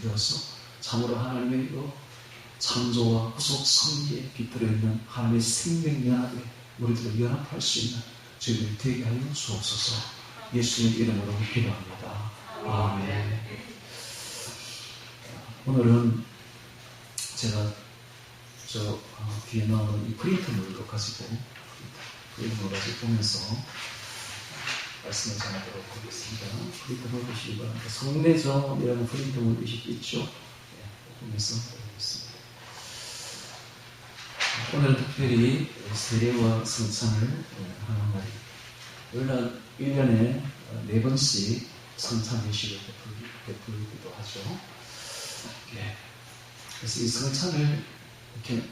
되어서 참으로 하나님의 창조와 구속 성리에 깃들어 있는 하나님의 생명 연합에 우리들을 연합할 수 있는 저희들이 되게 하여 주옵소서. 예수님 이름으로 기도합니다. 아멘. 오늘은 제가 뒤에 나오는 이 프린트물로 가지고 보면서 말씀을 전하도록 하겠습니다. 프린트물 보시기 바랍니다. 성례전이라는 프린트물 있죠? 네, 보면서 보겠습니다. 오늘 특별히 세례와 성찬을 하는 날이 1년에 4번씩 성찬 예식을 베풀기도 하죠. 네. 그래서 이 성찬을 이렇게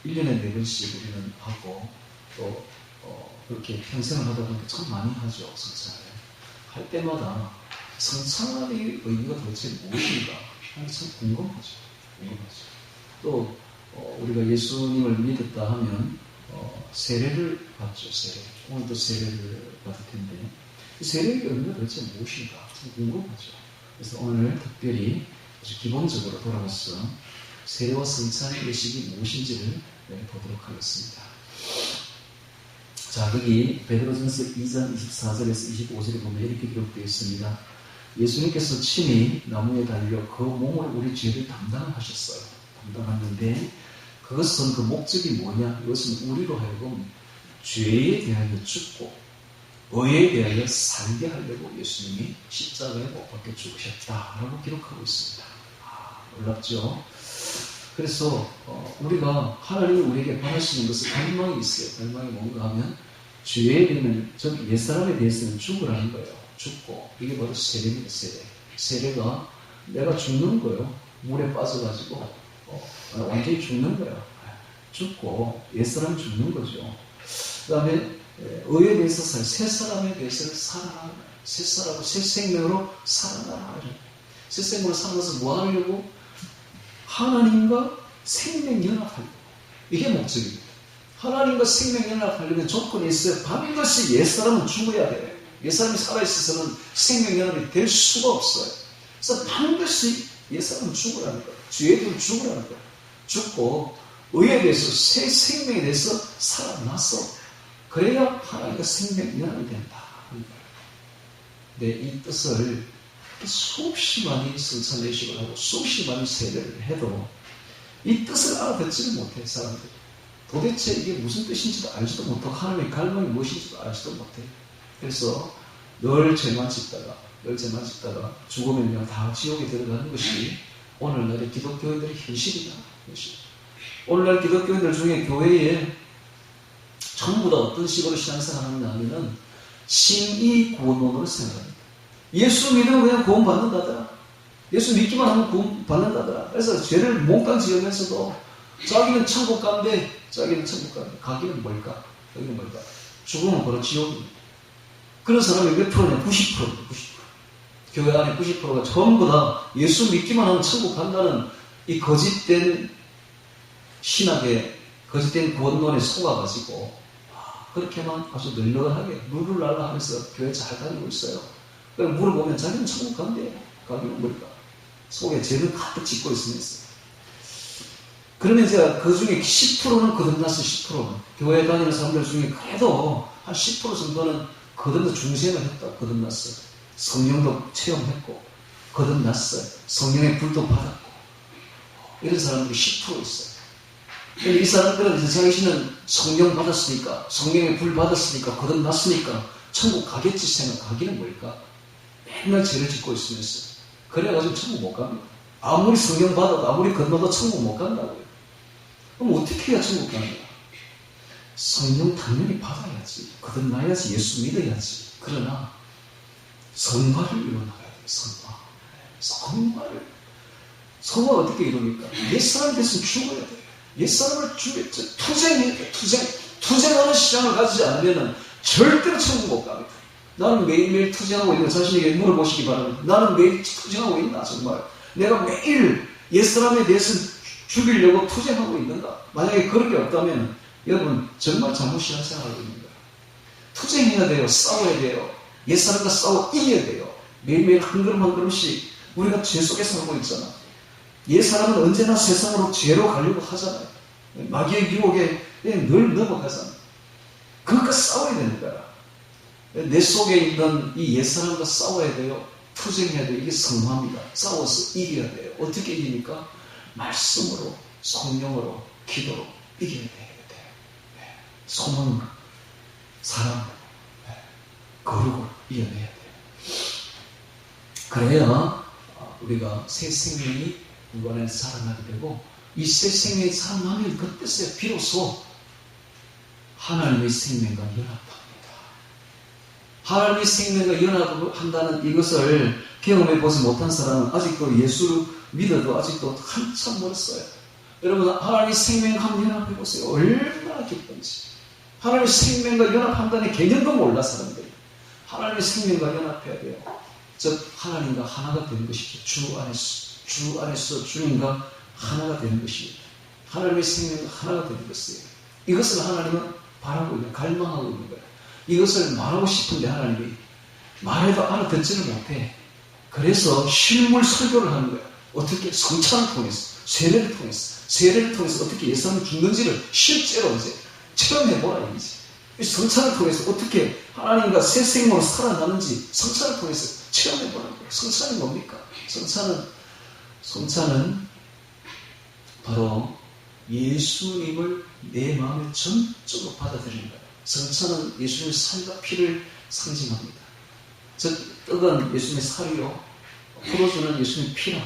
1년에 4번씩 우리는 하고 또 그렇게 평생을 하다 보니까 참 많이 하죠. 성찬을 할 때마다 성찬의 의미가 도대체 무엇인가 하는 게 참 궁금하죠. 또 우리가 예수님을 믿었다 하면 세례를 받죠. 세례. 오늘도 세례를 받을 텐데 이 세례의 의미가 도대체 무엇인가 참 궁금하죠. 그래서 오늘 특별히 아주 기본적으로 돌아가서 세례와 성찬의 예식이 무엇인지를 보도록 하겠습니다. 자, 여기 베드로전서 2장 24절에서 25절에 보면 이렇게 기록되어 있습니다. 예수님께서 친히 나무에 달려 그 몸을 우리 죄를 담당하셨어요. 담당하는데 그것은 그 목적이 뭐냐? 이것은 우리로 하여금 죄에 대하여 죽고 의에 대하여 살게 하려고 예수님이 십자가에 못 박혀 죽으셨다라고 기록하고 있습니다. 놀랍죠? 그래서 우리가 하나님이 우리에게 바라시는 것은 갈망이 있어요. 갈망이 뭔가 하면 죄에 대한 즉 옛사람에 대해서는 죽으라는 거예요. 죽고 이게 바로 세례입니다. 세례가 내가 죽는 거예요. 물에 빠져가지고 완전히 죽는 거예요. 죽고 옛사람이 죽는 거죠. 그 다음에 의에 대해서 새 사람에 대해서 살아나는 거예요. 새 사람으로 새 생명으로 살아나라. 새 생명으로 살아나서 뭐 하려고? 하나님과 생명연합하려고. 이게 목적입니다. 하나님과 생명연합하려면 조건이 있어요. 반드시 옛사람은 죽어야 돼요. 옛사람이 살아있어서는 생명연합이 될 수가 없어요. 그래서 반드시 옛사람은 죽으라는 거예요. 죄에 대해 죽으라는 거예요. 죽고 의에 대해서 새 생명에 대해서 살아나서 그래야 하나님과 생명연합이 된다. 네, 이 뜻을 수없이 많이 성찬 예식을 하고 수없이 많이 세례를 해도 이 뜻을 알아듣지를 못해 사람들이. 도대체 이게 무슨 뜻인지도 알지도 못하고 하나님의 갈망이 무엇인지도 알지도 못해. 그래서 늘 죄만 짓다가 죽으면 그냥 다 지옥에 들어가는 것이 오늘날의 기독교인들의 현실이다. 오늘날 기독교인들 중에 교회에 전부 다 어떤 식으로 신앙생활을 하느냐면 심의 구원론으로 생각합니다. 예수 믿으면 그냥 구원 받는다더라. 예수 믿기만 하면 구원 받는다더라. 그래서 죄를 몽땅 지으면서도 자기는 천국 간대. 가기는 뭘까? 여기는 뭘까? 죽으면 바로 지옥입니다. 그런 사람이 몇 프로냐? 90%. 교회 안에 90%가 전부 다 예수 믿기만 하면 천국 간다는 이 거짓된 신학에, 거짓된 구원론에 속아가지고 그렇게만 아주 널널하게 룰루랄라 하면서 교회 잘 다니고 있어요. 물어보면 자기는 천국 간대요. 가기는 뭘까? 속에 죄를 가득 짓고 있으면서. 그러면 제가 그 중에 10%는 거듭났어요. 10%는. 교회 다니는 사람들 중에 그래도 한 10% 정도는 거듭나 중생을 했다. 거듭났어요. 성령도 체험했고 거듭났어요. 성령의 불도 받았고. 이런 사람들이 10% 있어요. 이 사람들은 이제 자신은 성령 받았으니까, 성령의 불 받았으니까, 거듭났으니까 천국 가겠지 생각하기는 뭘까? 맨날 죄를 짓고 있으면서 그래가지고 천국 못 갑니다. 아무리 성령 받아도 아무리 건너도 천국 못 간다고요. 그럼 어떻게 해야 천국 가는 거야? 성령 당연히 받아야지. 거듭나야지. 예수 믿어야지. 그러나 성화를 이뤄나가야 돼요. 성화를 어떻게 이룹니까? 옛사람에 대해서 죽어야 돼요. 옛사람을 투쟁해야 돼요. 투쟁하는 시장을 가지지 않으면 절대로 천국 못 갑니다. 나는 매일매일 투쟁하고 있는 자신에게 물어보시기 바랍니다. 나는 매일 투쟁하고 있나 정말? 내가 매일 옛사람에 대해서 죽이려고 투쟁하고 있는가? 만약에 그런 게 없다면 여러분 정말 잘못 신앙생활하고 있는 거예요. 투쟁해야 돼요. 싸워야 돼요. 옛사람과 싸워 이겨야 돼요. 매일매일 한 걸음 한 걸음씩 우리가 죄 속에 살고 있잖아. 옛 사람은 언제나 세상으로 죄로 가려고 하잖아요. 마귀의 유혹에 늘 넘어가잖아. 그것과 싸워야 되는 거야. 내 속에 있는 이 옛사람과 싸워야 돼요. 투쟁해야 돼요. 이게 성화입니다. 싸워서 이겨야 돼요. 어떻게 이깁니까? 말씀으로, 성령으로, 기도로 이겨야 돼요. 소문, 사랑, 거룩으로 이겨내야 돼요. 그래야 우리가 새 생명이 우리 안에 살아나게 되고, 이 새 생명이 살아나면 그때서야 비로소 하나님의 생명과 연합합니다. 하나님의 생명과 연합한다는 이것을 경험해 보지 못한 사람은 아직도 예수 믿어도 아직도 한참 멀었어요. 여러분, 하나님의 생명과 한번 연합해 보세요. 얼마나 기쁜지. 하나님의 생명과 연합한다는 개념도 몰라, 사람들이. 하나님의 생명과 연합해야 돼요. 즉, 하나님과 하나가 되는 것이죠. 주 안에서 주님과 하나가 되는 것입니다. 하나님의 생명과 하나가 되는 것이에요. 이것을 하나님은 바라고 있는, 갈망하고 있는 거예요. 이것을 말하고 싶은데 하나님이 말해도 알아듣지를 못해. 그래서 실물 설교를 하는 거예요. 어떻게? 성찬을 통해서, 세례를 통해서 어떻게 예수님이 죽는지를 실제로 이제 체험해보라 이거지. 성찬을 통해서 어떻게 하나님과 새 생명으로 살아나는지 성찬을 통해서 체험해보라는 거예요. 성찬이 뭡니까? 성찬은 바로 예수님을 내 마음에 전적으로 받아들이는 거예요. 성찬은 예수님의 살과 피를 상징합니다. 즉, 떡은 예수님의 살이요, 포도주는 예수님의 피라.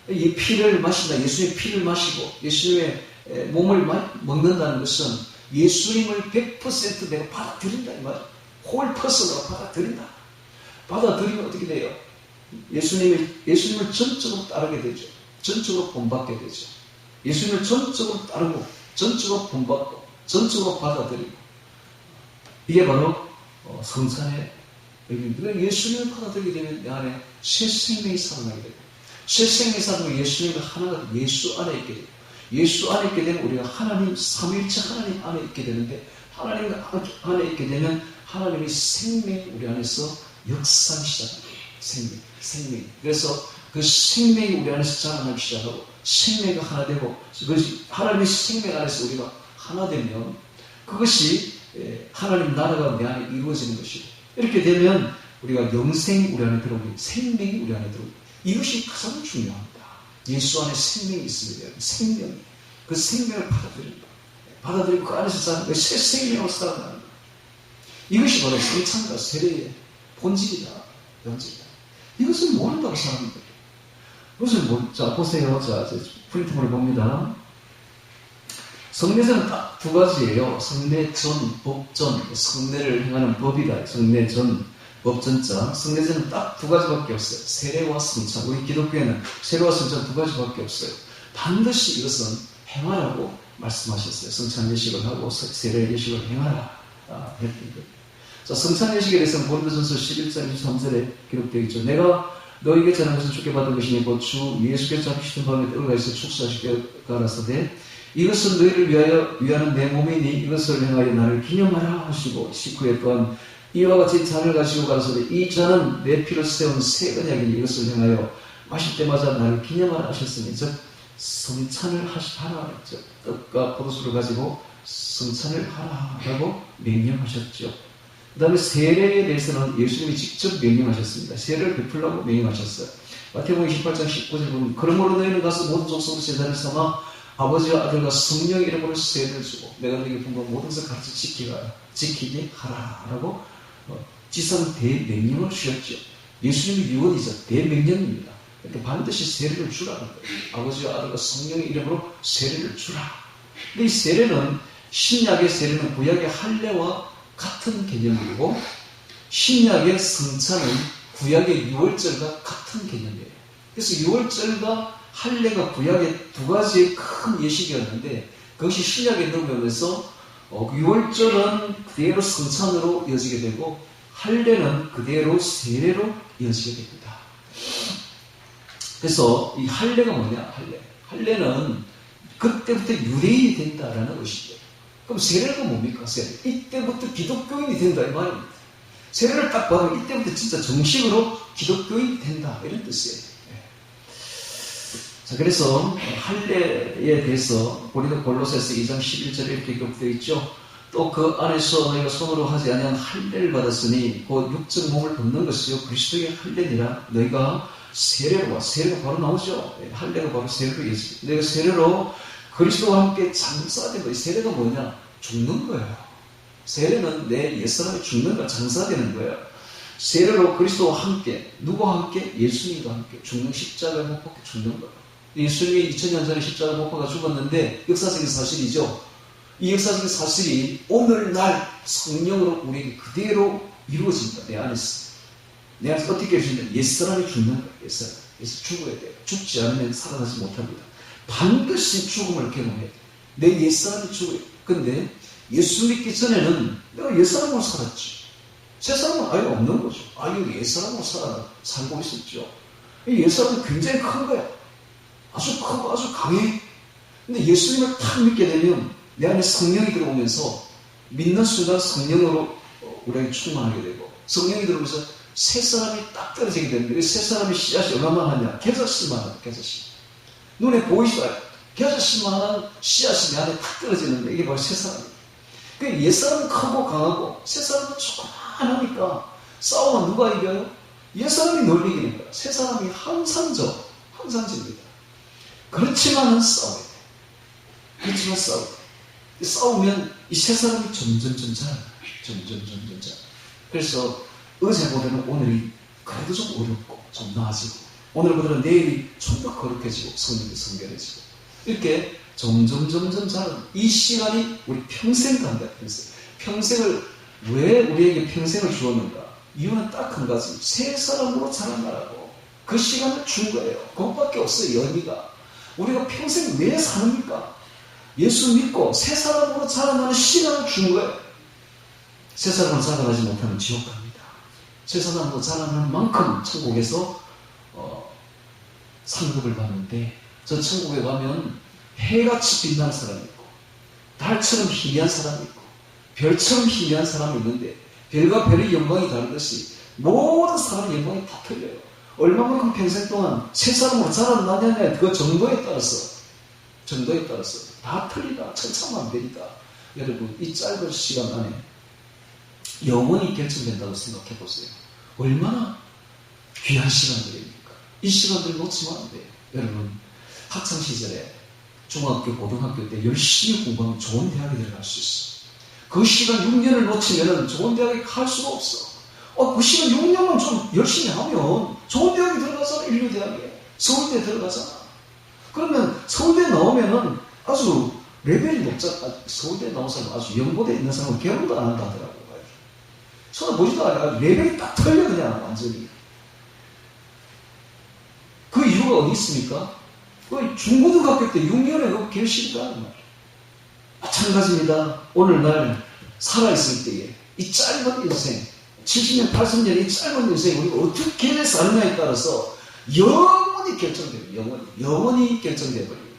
이 피를 마신다, 예수님의 피를 마시고 예수님의 몸을 먹는다는 것은 예수님을 100% 내가 받아들인다 이 말. 홀 퍼슨으로 받아들인다. 받아들이면 어떻게 돼요? 예수님을 전적으로 따르게 되죠. 전적으로 본받게 되죠. 예수님을 전적으로 따르고, 전적으로 본받고, 전적으로 받아들이고. 이게 바로 성찬의 의미입니다. 예수님을 받아들이게 되면 내 안에 새 생명이 살아나게 되고, 새 생명이 살아나면 예수님과 하나가 되고, 예수 안에 있게 되고, 예수 안에 있게 되면 우리가 하나님, 삼위일체 하나님 안에 있게 되는데, 하나님 안에 있게 되면 하나님의 생명이 우리 안에서 역사하기 시작합니다. 생명. 그래서 그 생명이 우리 안에서 자라나기 시작하고, 생명이 하나 되고, 그것이 하나님의 생명 안에서 우리가 하나 되면 그것이 하나님 나라가 내 안에 이루어지는 것이고, 이렇게 되면 우리가 영생이 우리 안에 들어오고 생명이 우리 안에 들어오고, 이것이 가장 중요합니다. 예수 안에 생명이 있으면 생명이, 그 생명을 받아들이고 그 안에서 사는 새 생명으로 살아나는 거예요. 이것이 바로 성찬과 세례의 본질이다, 본질이다. 이것을 모른다고 사람들이. 이것을 자 보세요. 자 프린트물을 봅니다. 성례제는 딱 두 가지예요. 성례 전, 법 전. 성례를 행하는 법이다. 성례 전, 법 전자. 성례제는 딱 두 가지밖에 없어요. 세례와 성찬. 우리 기독교에는 세례와 성찬 두 가지밖에 없어요. 반드시 이것은 행하라고 말씀하셨어요. 성찬 예식을 하고 세례 예식을 행하라. 했던 거예요. 자, 성찬 예식에 대해서는 고린도전서 11장 23절에 기록되어 있죠. 내가 너에게 전한 것은 주께 받은 것이니 곧 주 예수께서 잡히시던 밤에 떡을 가지고 축사하시게 가라사대 이것은 너희를 위하는 내 몸이니 이것을 행하여 나를 기념하라 하시고 19회 또한 이와 같이 잔을 가지고 가라사대 이 잔은 내 피로 세운 새 언약이니 이것을 행하여 마실 때마다 나를 기념하라 하셨으니 즉 성찬을 하라 했죠. 떡과 포도주를 가지고 성찬을 하라라고 명령하셨죠. 그 다음에 세례에 대해서는 예수님이 직접 명령하셨습니다. 세례를 베풀라고 명령하셨어요. 마태복음 28장 19절 보면 그러므로 너희는 가서 모든 족속으로 제자를 삼아 아버지와 아들과 성령의 이름으로 세례를 주고 내가 너희에게 분부한 모든 것을 가르쳐 지키게 하라라고 지상 대명령을 주셨죠. 예수님의 유언이죠. 대명령입니다. 그러니까 반드시 세례를 주라는 거예요. 아버지와 아들과 성령의 이름으로 세례를 주라. 근데 이 세례는 신약의 세례는 구약의 할례와 같은 개념이고 신약의 성찬은 구약의 유월절과 같은 개념이에요. 그래서 유월절과 할례가 구약의 두 가지의 큰 예식이었는데 그것이 신약에 넘어오면서 유월절은 그대로 성찬으로 이어지게 되고 할례는 그대로 세례로 이어지게 됩니다. 그래서 이 할례가 뭐냐? 할례는 그때부터 유대인이 된다라는 것이죠. 그럼 세례가 뭡니까? 세례. 이때부터 기독교인이 된다 이 말입니다. 세례를 딱 받으면 이때부터 진짜 정식으로 기독교인이 된다 이런 뜻이에요. 자, 그래서 할례에 대해서 우리도 골로새서 2장 11절에 이렇게 기록되어 있죠. 또 그 안에서 너희가 손으로 하지 아니한 할례를 받았으니 곧 육적 몸을 벗는 것이요 그리스도의 할례니라. 너희가 세례로 바로 나오죠. 할례가 바로 세례로 이어집니다. 너희가 세례로 그리스도와 함께 장사된 거예요. 세례가 뭐냐? 죽는 거예요. 세례는 내 옛사람이 죽는 거, 장사되는 거예요. 세례로 그리스도와 함께, 누구와 함께? 예수님과 함께 죽는 십자가에 못 박혀 죽는 거예요. 예수님이 2000년 전에 십자가에 못 박아 죽었는데 역사적인 사실이죠. 이 역사적인 사실이 오늘날 성령으로 우리에게 그대로 이루어진다. 내 안에서. 내 안에서 어떻게 해주냐? 옛사람이 죽는 거예요. 옛사람. 그래서 죽어야 돼요. 죽지 않으면 살아나지 못합니다. 반드시 죽음을 경험해야 돼요. 내 옛사람이 죽어요. 근데 예수 믿기 전에는 내가 옛사람으로 살았지. 새사람은 아예 없는 거죠. 아예 옛사람으로 살고 있었죠. 이 옛사람은 굉장히 큰 거야. 아주 크고 아주 강해. 근데 예수님을 딱 믿게 되면 내 안에 성령이 들어오면서 믿는 순간 성령으로 우리에게 충만하게 되고 성령이 들어오면서 새 사람이 딱 떨어지게 되는데 새 사람의 씨앗이 얼마만하냐? 겨자씨만한 겨자씨. 눈에 보이지도 않아요. 겨자씨만한 씨앗이 내 안에 딱 떨어지는데 이게 바로 새 사람이에요. 그 옛사람은 크고 강하고 새 사람은 조그만하니까 싸우면 누가 이겨요? 옛사람이 널리 이기는 거야. 새 사람이 항상집니다. 그렇지만은 싸워야 돼. 그렇지만 싸워야 돼. 싸우면 이 새 사람이 점점 자라요. 점점 자라요. 그래서 어제보다는 오늘이 그래도 좀 어렵고 좀 나아지고 오늘보다는 내일이 좀 더 거룩해지고 성령이 성결해지고 이렇게 점점 자라는 이 시간이 우리 평생 간다. 평생을 왜 우리에게 평생을 주었는가? 이유는 딱 한 가지. 새 사람으로 자라나라고 그 시간을 준 거예요. 그것밖에 없어요. 의미가. 우리가 평생 왜 사는니까? 예수 믿고 새 사람으로 자라나는 시간을 준 거예요. 새 사람으로 자라나지 못하면 지옥 갑니다. 새 사람으로 자라나는 만큼 천국에서 상급을 받는데 저 천국에 가면 해같이 빛나는 사람이 있고 달처럼 희미한 사람이 있고 별처럼 희미한 사람이 있는데 별과 별의 영광이 다르듯이 모든 사람의 영광이 다 틀려요. 얼마만큼 평생 동안 새 사람으로 자라나냐냐 그 정도에 따라서 다 틀리다. 천차만별이다. 여러분 이 짧은 시간 안에 영원히 결정된다고 생각해 보세요. 얼마나 귀한 시간들입니까? 이 시간들을 놓치면 안 돼요. 여러분 학창시절에 중학교, 고등학교 때 열심히 공부하면 좋은 대학에 들어갈 수 있어. 그 시간 6년을 놓치면 좋은 대학에 갈 수가 없어. 그 시간 6년만 좀 열심히 하면 좋은 대학에 들어가잖아. 인류대학에. 서울대 들어가잖아. 그러면 서울대 나오면은 아주 레벨이 높잖아. 서울대 나온 사람 아주 연고대에 있는 사람은 결혼도 안 한다 하더라고요. 쳐다보지도 않아요. 레벨이 딱 틀려 그냥 완전히. 그 이유가 어디 있습니까? 그 중고등학교 때 6년에 그 결실이라는 말이에요. 마찬가지입니다. 오늘날 살아있을 때에 이 짧은 인생 70년, 80년 이 짧은 인생 우리가 어떻게 사느냐에 따라서 영원히 결정돼요. 영원히 결정돼 버립니다.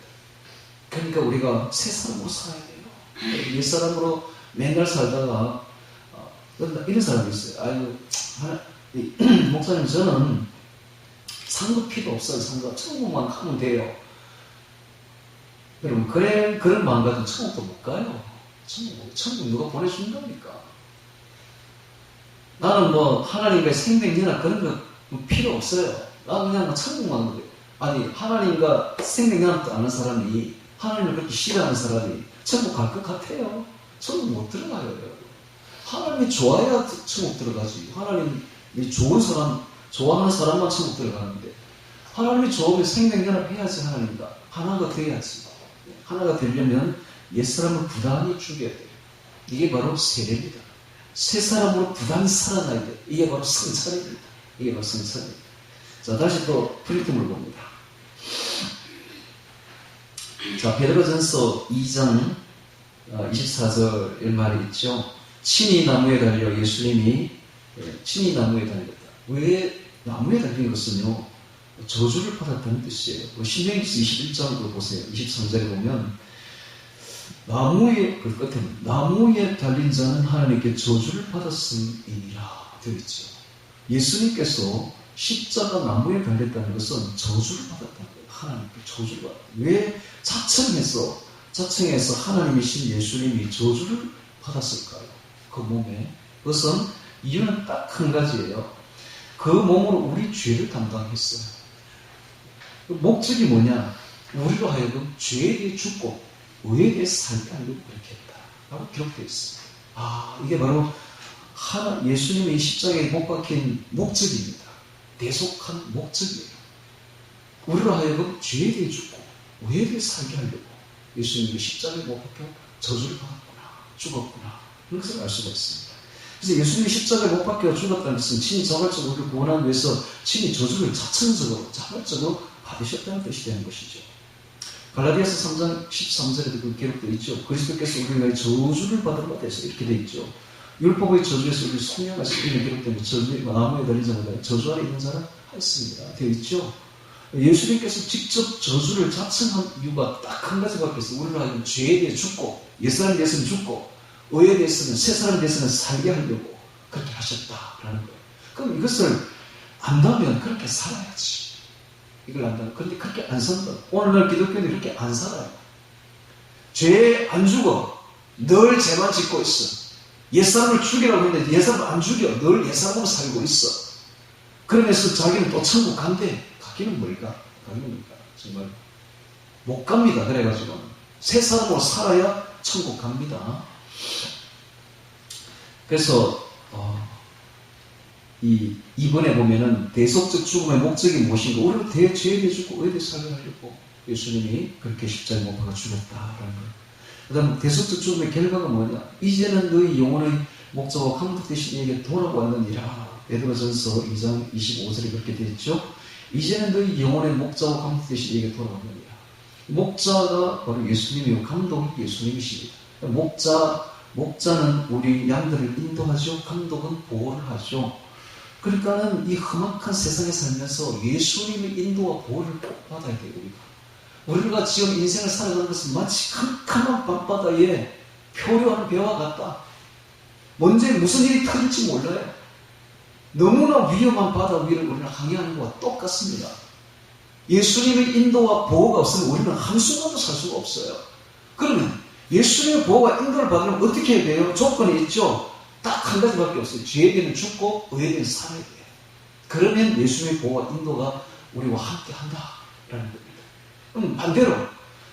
그러니까 우리가 새 사람으로 살아야 돼요. 옛 사람으로 맨날 살다가 이런 사람이 있어요. 아유, 목사님 저는 상급 필요 없어요. 상급 천국만 가면 돼요. 여러분 그런 마음 가지고 천국도 못 가요. 천국 누가 보내준답니까? 나는 하나님과의 생명연합 그런 거 필요 없어요. 나는 그냥 천국만 가요. 아니 하나님과 생명연합도 아는 사람이 하나님을 그렇게 싫어하는 사람이 천국 갈 것 같아요. 천국 못 들어가요. 여러분. 하나님이 좋아야 천국 들어가지. 하나님이 좋은 사람 좋아하는 사람만 천국 들어가는데 하나님이 좋으면 생명연합 해야지. 하나님과 하나가 돼야지. 하나가 되려면 옛사람을 부단히 죽여야 돼요. 이게 바로 세례입니다. 새 사람으로 부단히 살아나야 돼요. 이게 바로 성찬입니다. 이게 바로 성찬입니다. 자, 다시 또 프리즘을 봅니다. 자, 베드로전서 2장 24절 말이 있죠. 친히 나무에 달려 예수님이 친히 나무에 달렸다. 왜 나무에 달린 것은요, 저주를 받았다는 뜻이에요. 신명기서 21장 보세요. 23절에 보면 나무에 그 끝에 나무에 달린 자는 하나님께 저주를 받았음이니라 되어 있죠. 예수님께서 십자가 나무에 달렸다는 것은 저주를 받았다는 거예요. 하나님께 저주를 받았다. 왜 자청해서 하나님이신 예수님이 저주를 받았을까요? 그 몸에. 그것은 이유는 딱 한 가지예요. 그 몸으로 우리 죄를 담당했어요. 그 목적이 뭐냐? 우리로 하여금 죄에 대해 죽고 의에 대해 살게 하려고 그렇게 했다 라고 기록되어 있습니다. 이게 바로 예수님의 십자가에 못 박힌 목적입니다. 대속한 목적이에요. 우리로 하여금 죄에 대해 죽고 의에 대해 살게 하려고 예수님이 십자가에 못 박혀 저주를 받았구나, 죽었구나, 그런 것을 알 수가 있습니다. 그래서 예수님이 십자가에 못 박혀 죽었다는 것은 친히 자발적으로 우리를 구원하기 위해서 친히 저주를 자발적으로 받으셨다는 뜻이 되는 것이죠. 갈라디아서 3장 13절에도 그 기록되어 있죠. 그리스도께서 우리가 저주를 받은 바 돼서 이렇게 되어 있죠. 율법의 저주에서 우리 속량하시 이름이 기록되는 저주의 나무에 달린 자마다 저주 아래 있는 자는 하였습니다. 되어 있죠. 예수님께서 직접 저주를 자청한 이유가 딱 한 가지밖에 없어요. 우리를 하여금 죄에 대해 죽고 옛사람에 대해서는 죽고 의에 대해서는 새사람에 대해서는 살게 하려고 그렇게 하셨다라는 거예요. 그럼 이것을 안다면 그렇게 살아야지. 이걸 안다면. 그런데 그렇게 안 산다. 오늘날 기독교는 그렇게 안 살아요. 죄에 안 죽어. 늘 죄만 짓고 있어. 옛사람을 죽이라고 했는데 옛사람 안 죽여. 늘 옛사람으로 살고 있어. 그러면서 자기는 또 천국 간대. 가기는 뭘까? 정말 못 갑니다. 그래가지고 새 사람으로 살아야 천국 갑니다. 그래서 이번에 보면은 대속적 죽음의 목적이 무엇인가? 우리를 죄에 대해 죽고 의에 대해 살려하려고 예수님이 그렇게 십자가에 못 박아 죽였다라는 거예요. 그 다음 대속적 죽음의 결과가 뭐냐? 이제는 너희 영혼의 목자와 감독 되신 이에게 돌아왔느니라. 베드로전서 2장 25절에 그렇게 되어 있죠. 이제는 너희 영혼의 목자와 감독 되신 이에게 돌아왔느니라. 목자가 바로 예수님이고 감독이 예수님이십니다. 목자는 우리 양들을 인도하죠. 감독은 보호를 하죠. 그러니까는 이 험악한 세상에 살면서 예수님의 인도와 보호를 꼭 받아야 돼요. 우리가 지금 인생을 살아가는 것은 마치 캄캄한 밤바다에 표류하는 배와 같다. 먼저 무슨 일이 터질지 몰라요. 너무나 위험한 바다 위를 우리는 항해하는 것과 똑같습니다. 예수님의 인도와 보호가 없으면 우리는 한순간도 살 수가 없어요. 그러면 예수님의 보호와 인도를 받으려면 어떻게 해야 돼요? 조건이 있죠. 딱 한 가지밖에 없어요. 죄에 대해 죽고 의에 대해 살아야 돼요. 그러면 예수님의 보호와 인도가 우리와 함께 한다라는 겁니다. 그럼 반대로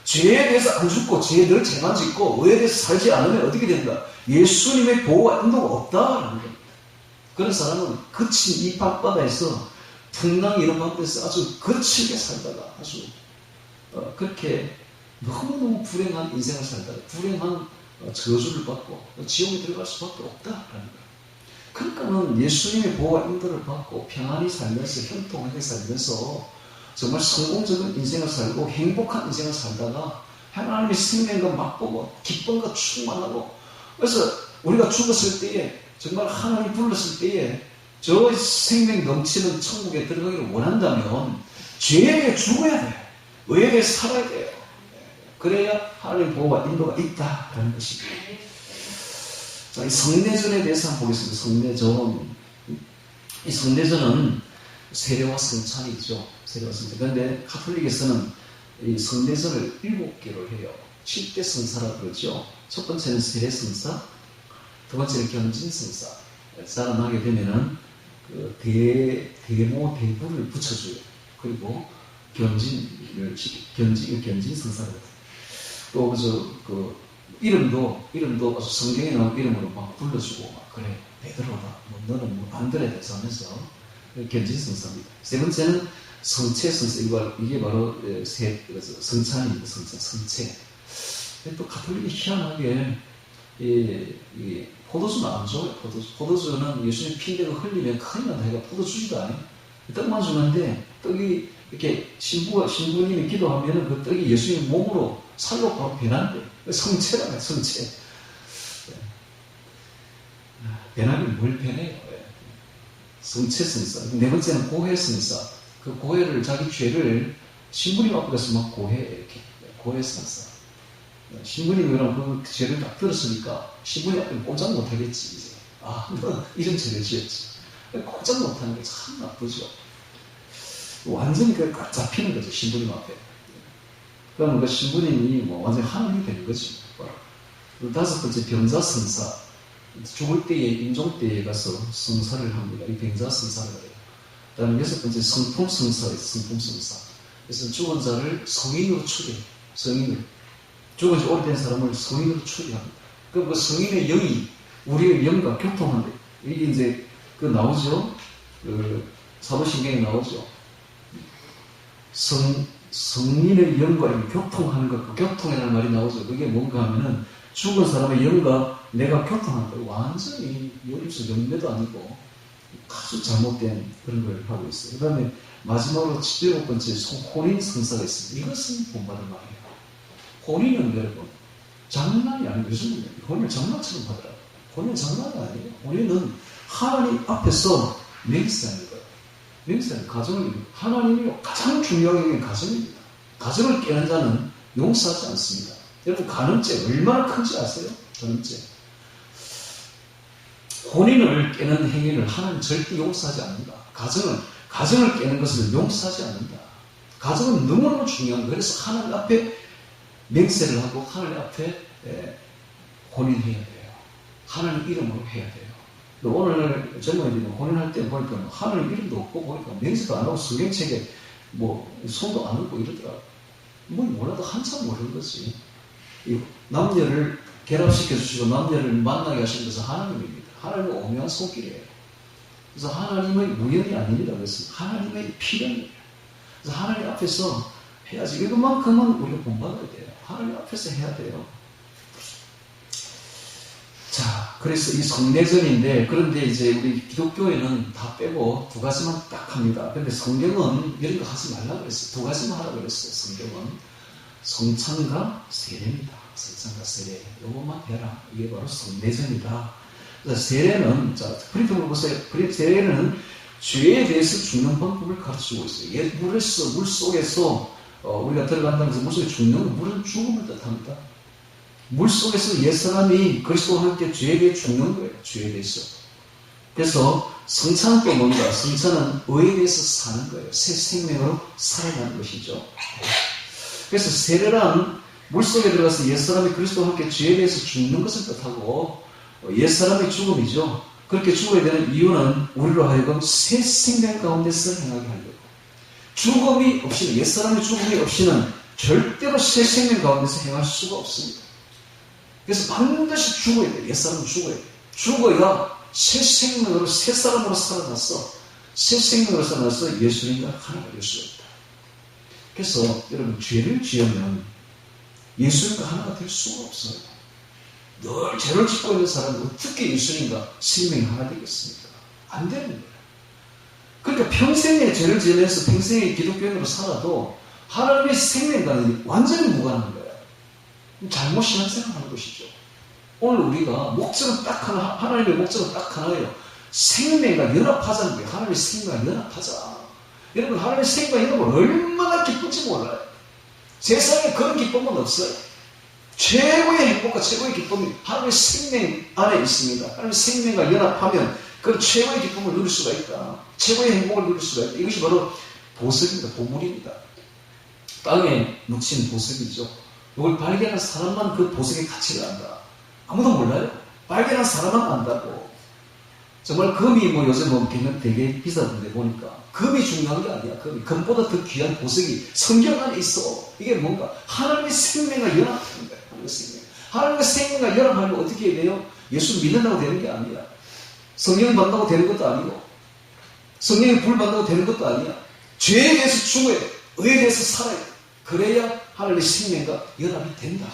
죄에 대해서 안 죽고 죄에 늘 죄만 짓고 의에 대해서 살지 않으면 어떻게 된다? 예수님의 보호와 인도가 없다라는 겁니다. 그런 사람은 거친 이 밤바다에서 풍랑 이런 밤바다에서 아주 거칠게 살다가 아주 그렇게 너무너무 불행한 인생을 살다가 불행한 저주를 받고 지옥에 들어갈 수밖에 없다라는 거예요. 그러니까는 예수님의 보호와 인도를 받고 평안히 살면서 형통하게 살면서 정말 성공적인 인생을 살고 행복한 인생을 살다가 하나님의 생명과 맛보고 기쁨과 충만하고 그래서 우리가 죽었을 때에 정말 하나님 불렀을 때에 저 생명 넘치는 천국에 들어가기를 원한다면 죄에 대해 죽어야 돼요. 의에 대해 살아야 돼요. 그래야 하나님의 보호와 인도가 있다라는 것입니다. 자, 이 성례전에 대해서 한번 보겠습니다. 성례전. 이 성례전은 세례와 성찬이죠. 세례와 성찬. 그런데 카톨릭에서는 이 성례전을 7개로 해요. 7대 성사라고 그러죠. 첫 번째는 세례 성사, 두 번째는 견진 성사. 자라나게 되면은 그 대모 대부를 붙여줘요. 그리고 견진 성사를 또 이름도 성경에 나온 이름으로 막 불러주고 막 그래 베드로다 너는 뭐 만들어야 돼서 하면서 견진 성사입니다. 세 번째는 성체 성사. 이게 바로 성찬입니다. 성체. 또 가톨릭이 희한하게 이 포도주는 안 줘요. 포도주는 예수님 피내가 흘리면 큰일 난다 해가 포도주지도 않아요. 떡만 주는데 떡이 이렇게 신부님이 기도하면은 그 떡이 예수님 몸으로 살로 바로 변한대요. 성체라고요. 성체. 변하면 뭘 변해요? 성체 성사. 네 번째는 고해 성사. 그 고해를 자기 죄를 신부님 앞에서 막 고해 이렇게 고해 성사. 신부님이 그럼 그 죄를 딱 들었으니까 신부님 앞에 꼼짝 못하겠지 이제. 너 이런 죄를 지었지. 꼼짝 못하는 게 참 나쁘죠. 완전히 꽉 잡히는 거죠. 신부님 앞에. 그러면 그 신부님이 완전히 하나님이 되는 거지. 다섯 번째 병자성사. 죽을 때에 임종 때에 가서 성사를 합니다. 이 병자성사를 해요. 그다음에 여섯 번째 성품성사예요. 성품성사. 그래서 죽은 자를 성인으로 추려요. 성인으로. 죽은 지 오래된 사람을 성인으로 추려합니다. 그럼 그 성인의 영이 우리의 영과 교통한다. 이게 이제 나오죠. 사도신경에 나오죠. 성인의 영과 교통하는 것, 그 교통이라는 말이 나오죠. 그게 뭔가 하면은 죽은 사람의 영과 내가 교통하는 거, 완전히 요림수 연매도 아니고 아주 잘못된 그런 걸 하고 있어요. 그 다음에 마지막으로 7번째 혼인 성사가 있습니다. 이것은 본받을 말이에요. 혼인은 여러분 장난이 아니에요. 요즘 혼인을 장난처럼 하더라고요. 혼인은 장난이 아니에요. 혼인은 하나님 앞에서 맹세하는 거예요. 맹세하는 가정을, 하나님이 가장 중요하게 여기는 가정입니다. 가정을 깨는 자는 용서하지 않습니다. 여러분 간음죄 얼마나 큰지 아세요? 간음죄. 혼인을 깨는 행위를 하나님 절대 용서하지 않는다. 가정을 깨는 것을 용서하지 않는다. 가정은 너무너무 중요한 거예요. 그래서 하나님 앞에 맹세를 하고 하나님 앞에 혼인해야 돼요. 하나님 이름으로 해야 돼요. 오늘 젊은이들은 혼인할 때 보니까 하나님 이름도 없고 보니까 맹세도 안 하고 성경책에 손도 안 얹고 이러더라고요. 몰라도 한참 모르는 거지. 남녀를 결합시켜 주시고 남녀를 만나게 하신 것은 하나님입니다. 하나님의 오묘한 손길이에요. 그래서 하나님의 우연이 아닙니다. 그래서 하나님의 필연이에요. 그래서 하나님 앞에서 해야지. 이것만큼은 우리가 본받아야 돼요. 하나님 앞에서 해야 돼요. 자, 그래서 이 성내전인데, 그런데 이제 우리 기독교에는 다 빼고 두 가지만 딱 합니다. 근데 성경은 이런 거 하지 말라고 그랬어요. 두 가지만 하라고 그랬어요. 성경은 성찬과 세례입니다. 성찬과 세례. 요것만 해라. 이게 바로 성내전이다. 그래서 세례는, 자, 프린트를 보세요. 세례는 죄에 대해서 죽는 방법을 가르치고 있어요. 물 속에서 우리가 들어간다면서 물 속에 죽는 건 물은 죽음을 뜻합니다. 물 속에서 옛사람이 그리스도와 함께 죄에 대해 죽는 거예요. 죄에 대해서. 그래서 성찬은 또 뭔가? 성찬은 의에 대해서 사는 거예요. 새 생명으로 살아가는 것이죠. 그래서 세례란 물 속에 들어가서 옛사람이 그리스도와 함께 죄에 대해서 죽는 것을 뜻하고 옛사람의 죽음이죠. 그렇게 죽어야 되는 이유는 우리로 하여금 새 생명 가운데서 행하게 하려고. 죽음이 없이는, 옛사람의 죽음이 없이는 절대로 새 생명 가운데서 행할 수가 없습니다. 그래서 반드시 죽어야 돼요. 옛사람은 죽어야 돼요. 죽어야 새 생명으로, 새 사람으로 살아나서, 새 생명으로 살아나서 예수님과 하나가 될 수가 있다. 그래서 여러분, 죄를 지으면 예수님과 하나가 될 수가 없어요. 늘 죄를 짓고 있는 사람은 어떻게 예수님과 생명이 하나 되겠습니까? 안 되는 거예요. 그러니까 평생에 죄를 지으면서 평생에 기독교인으로 살아도 하나님의 생명과는 완전히 무관한 거예요. 잘못 신앙생활하는 것이죠. 오늘 우리가 목적은 딱 하나, 하나님의 목적은 딱 하나예요. 생명과 연합하자는 거예요. 하나님의 생명과 연합하자. 여러분, 하나님의 생명과 연합을 얼마나 기쁜지 몰라요. 세상에 그런 기쁨은 없어요. 최고의 행복과 최고의 기쁨이 하나님의 생명 안에 있습니다. 하나님의 생명과 연합하면 그 최고의 기쁨을 누릴 수가 있다. 최고의 행복을 누릴 수가 있다. 이것이 바로 보석입니다. 보물입니다. 땅에 묻힌 보석이죠. 이걸 발견한 사람만 그 보석의 가치를 안다. 아무도 몰라요. 발견한 사람만 안다고. 정말 금이 요즘 되게 비싸던데 보니까 금이 중요한 게 아니야. 금보다 더 귀한 보석이 성경 안에 있어. 이게 뭔가? 하나님의 생명과 연합하는 거야. 하나님의 생명과 연합하면 어떻게 해야 돼요? 예수 믿는다고 되는 게 아니야. 성경 받는다고 되는 것도 아니고 성령의 불 받는다고 되는 것도 아니야. 죄에 대해서 죽어야 돼. 의에 대해서 살아야 돼. 그래야 하나님의 생명과 연합이 된다.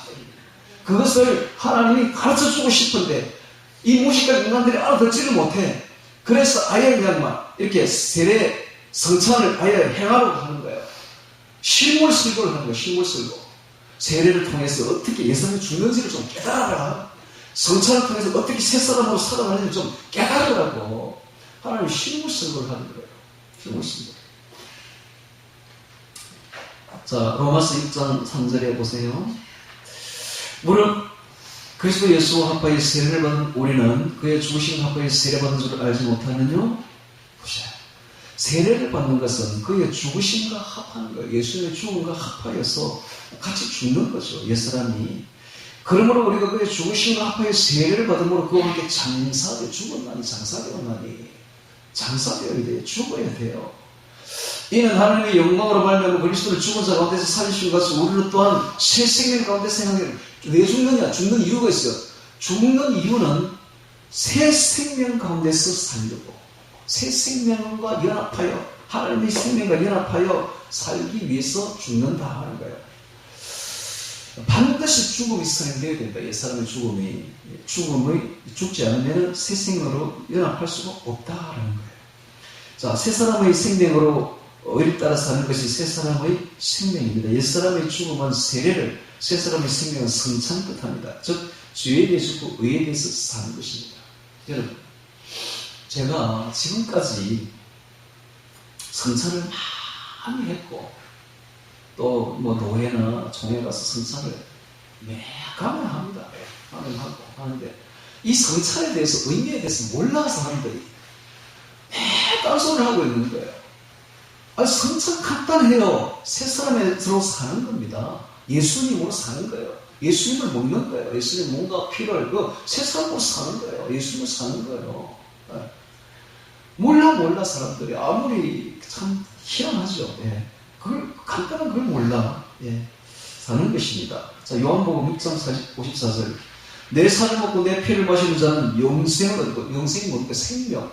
그것을 하나님이 가르쳐주고 싶은데 이 무식한 인간들이 알아듣지를 못해. 그래서 아예 그냥 이렇게 세례 성찬을 아예 행하려고 하는 거예요. 실물 설교를 하는 거예요. 실물 설교. 세례를 통해서 어떻게 예수님이 죽는지를 좀 깨달아라. 성찬을 통해서 어떻게 새 사람으로 살아가는지 좀 깨달으라고 하나님이 실물 설교를 하는 거예요. 실물 설교. 자, 로마서 6장 3절에 보세요. 무릇 그리스도 예수와 합하여 세례를 받은 우리는 그의 죽으신 합하여 세례받은 줄을 알지 못하느냐? 보시라. 세례를 받는 것은 그의 죽으심과 합하는 거예요. 예수님의 죽음과 합하여서 같이 죽는 거죠. 옛사람이. 그러므로 우리가 그의 죽으심과 합하여 세례를 받음으로 그와 함께 장사되 죽었나니 장사되었나니 장사되어야 돼요. 죽어야 돼요. 이는 하나님의 영광으로 말미암아 그리스도를 죽은 자 가운데서 살리신 것 같이 우리를 또한 새 생명 가운데 생각해요. 왜 죽느냐? 죽는 이유가 있어요. 죽는 이유는 새 생명 가운데서 살려고 새 생명과 연합하여 하나님의 생명과 연합하여 살기 위해서 죽는다 하는 거예요. 반드시 죽음이 선행되어야 된다. 옛사람의 죽음이 죽지 않으면 새 생명으로 연합할 수가 없다라는 거예요. 자, 새 사람의 생명으로 의를 따라 사는 것이 새 사람의 생명입니다. 옛사람의 죽음은 세례를, 새 사람의 생명은 성찬 뜻합니다. 즉 죄에 대해 죽고 의에 대해서 사는 것입니다. 여러분, 제가 지금까지 성찬을 많이 했고 또 뭐 노회나 총회 가서 성찬을 매가면 합니다. 매가면 하고 하는데 이 성찬에 대해서 의미에 대해서 몰라서 사람들이 딴소리를 하고 있는 거예요. 아니, 성찬 간단해요. 새 사람으로 사는 겁니다. 예수님으로 사는 거예요. 예수님을 먹는 거예요. 예수님 뭔가 필요할 새 사람으로 사는 거예요. 예수님을 사는 거예요. 몰라 사람들이 아무리 참 희한하죠. 예. 그걸 간단한 걸 몰라. 예. 사는 것입니다. 자, 요한복음 6장 54절. 내 살을 먹고 내 피를 마시는 자는 영생을 얻고, 영생이 뭡니까? 생명.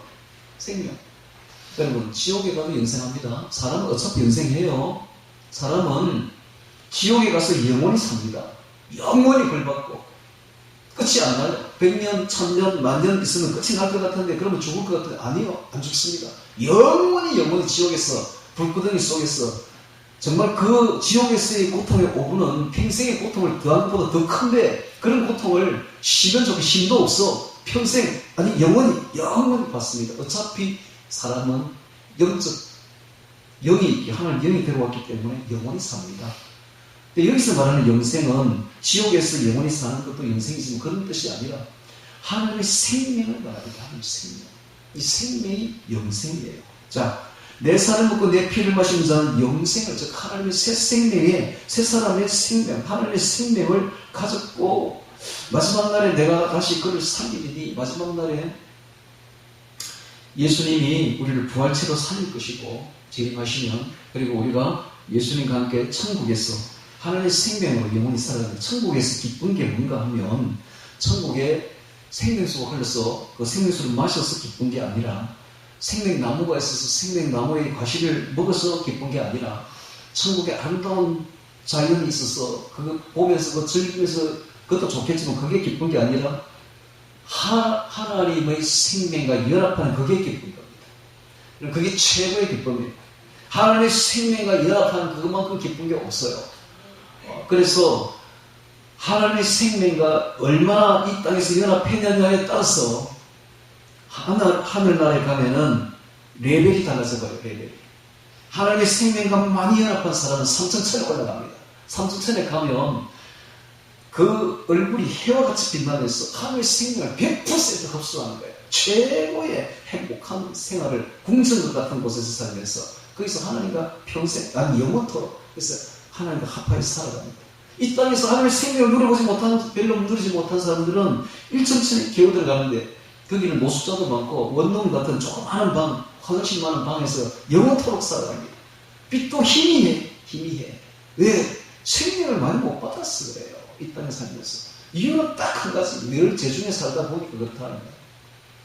여러분, 지옥에 가도 영생합니다. 사람은 어차피 영생해요. 사람은 지옥에 가서 영원히 삽니다. 영원히 벌받고 끝이 안 나요. 100년, 1000년, 만년 있으면 끝이 날 것 같은데 그러면 죽을 것 같은데 아니요. 안 죽습니다. 영원히 지옥에서 불구덩이 속에서 정말 그 지옥에서의 고통의 오분은 평생의 고통을 더한 것보다 더 큰데 그런 고통을 쉬면 저기 힘도 없어. 평생 아니 영원히 받습니다. 어차피 사람은 하나님 영이 들어왔기 때문에 영원히 삽니다. 근데 여기서 말하는 영생은 지옥에서 영원히 사는 것도 영생이지만 그런 뜻이 아니라 하나님의 생명을 말합니다. 하나님의 생명. 이 생명이 영생이에요. 자, 내 살을 먹고 내 피를 마시는 자는 영생을, 즉 하나님의 새 생명에, 새 사람의 생명, 하나님의 생명을 가졌고 마지막 날에 내가 다시 그를 살리리니 마지막 날에 예수님이 우리를 부활체로 살릴 것이고 재림하시면 그리고 우리가 예수님과 함께 천국에서 하나님의 생명으로 영원히 살아가는 천국에서 기쁜 게 뭔가 하면 천국에 생명수가 흘러서 그 생명수를 마셔서 기쁜 게 아니라 생명나무가 있어서 생명나무의 과실을 먹어서 기쁜 게 아니라 천국에 아름다운 자연이 있어서 그거 보면서 그 즐기면서 그것도 좋겠지만 그게 기쁜 게 아니라 하나님의 생명과 연합하는 그게 기쁜 겁니다. 그게 최고의 기쁨이에요. 하나님의 생명과 연합하는 그것만큼 기쁜 게 없어요. 그래서 하나님의 생명과 얼마나 이 땅에서 연합했느냐에 따라서 하늘나라에 가면은 레벨이 달라져 버려요. 레벨이. 하나님의 생명과 많이 연합한 사람은 3천천에 올라갑니다. 3천천에 가면 그 얼굴이 해와 같이 빛나면서 하나님의 생명을 100% 흡수하는 거예요. 최고의 행복한 생활을 궁전과 같은 곳에서 살면서 거기서 하나님과 평생, 영원토록 그래서 하나님과 합하여서 살아갑니다. 이 땅에서 하나님의 생명을 누려보지 못한, 별로 누리지 못한 사람들은 1천천에 기어 들어가는데 거기는 노숙자도 많고 원룸 같은 조그마한 방, 화장실 많은 방에서 영원토록 살아갑니다. 빛도 희미해. 왜? 생명을 많이 못 받았어 그래요. 이 땅에 살면서. 이유는 딱 한 가지. 늘 재중에 살다 보니 그렇다는 거예요.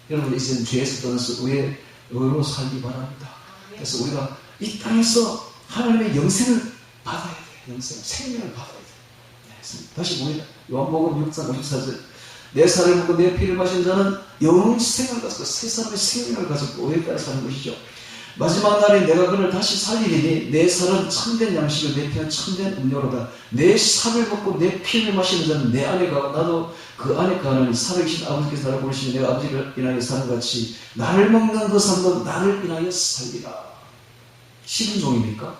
여러분 이제는 죄에서 떠나서 의로 살기 바랍니다. 그래서 우리가 이 땅에서 하나님의 영생을 받아야 돼요. 생명을 받아야 돼요. 다시 봅니다. 요한복음 6장 54절. 내 살을 먹고 내 피를 마신 자는 영생을 가졌고 새 사람의 생명을 가졌고 의에 따라 사는 것이죠. 마지막 날에 내가 그를 다시 살리리니 내 살은 참된 양식이요 내 피는 참된 음료로다. 내 살을 먹고 내 피를 마시는 자는 내 안에 가고 나도 그 안에 가느니 살아계신 아버지께서 나를 부르시니 내가 아버지를 인하여 사는 같이 나를 먹는 그 사람도 나를 인하여 살리라. 식은 종입니까?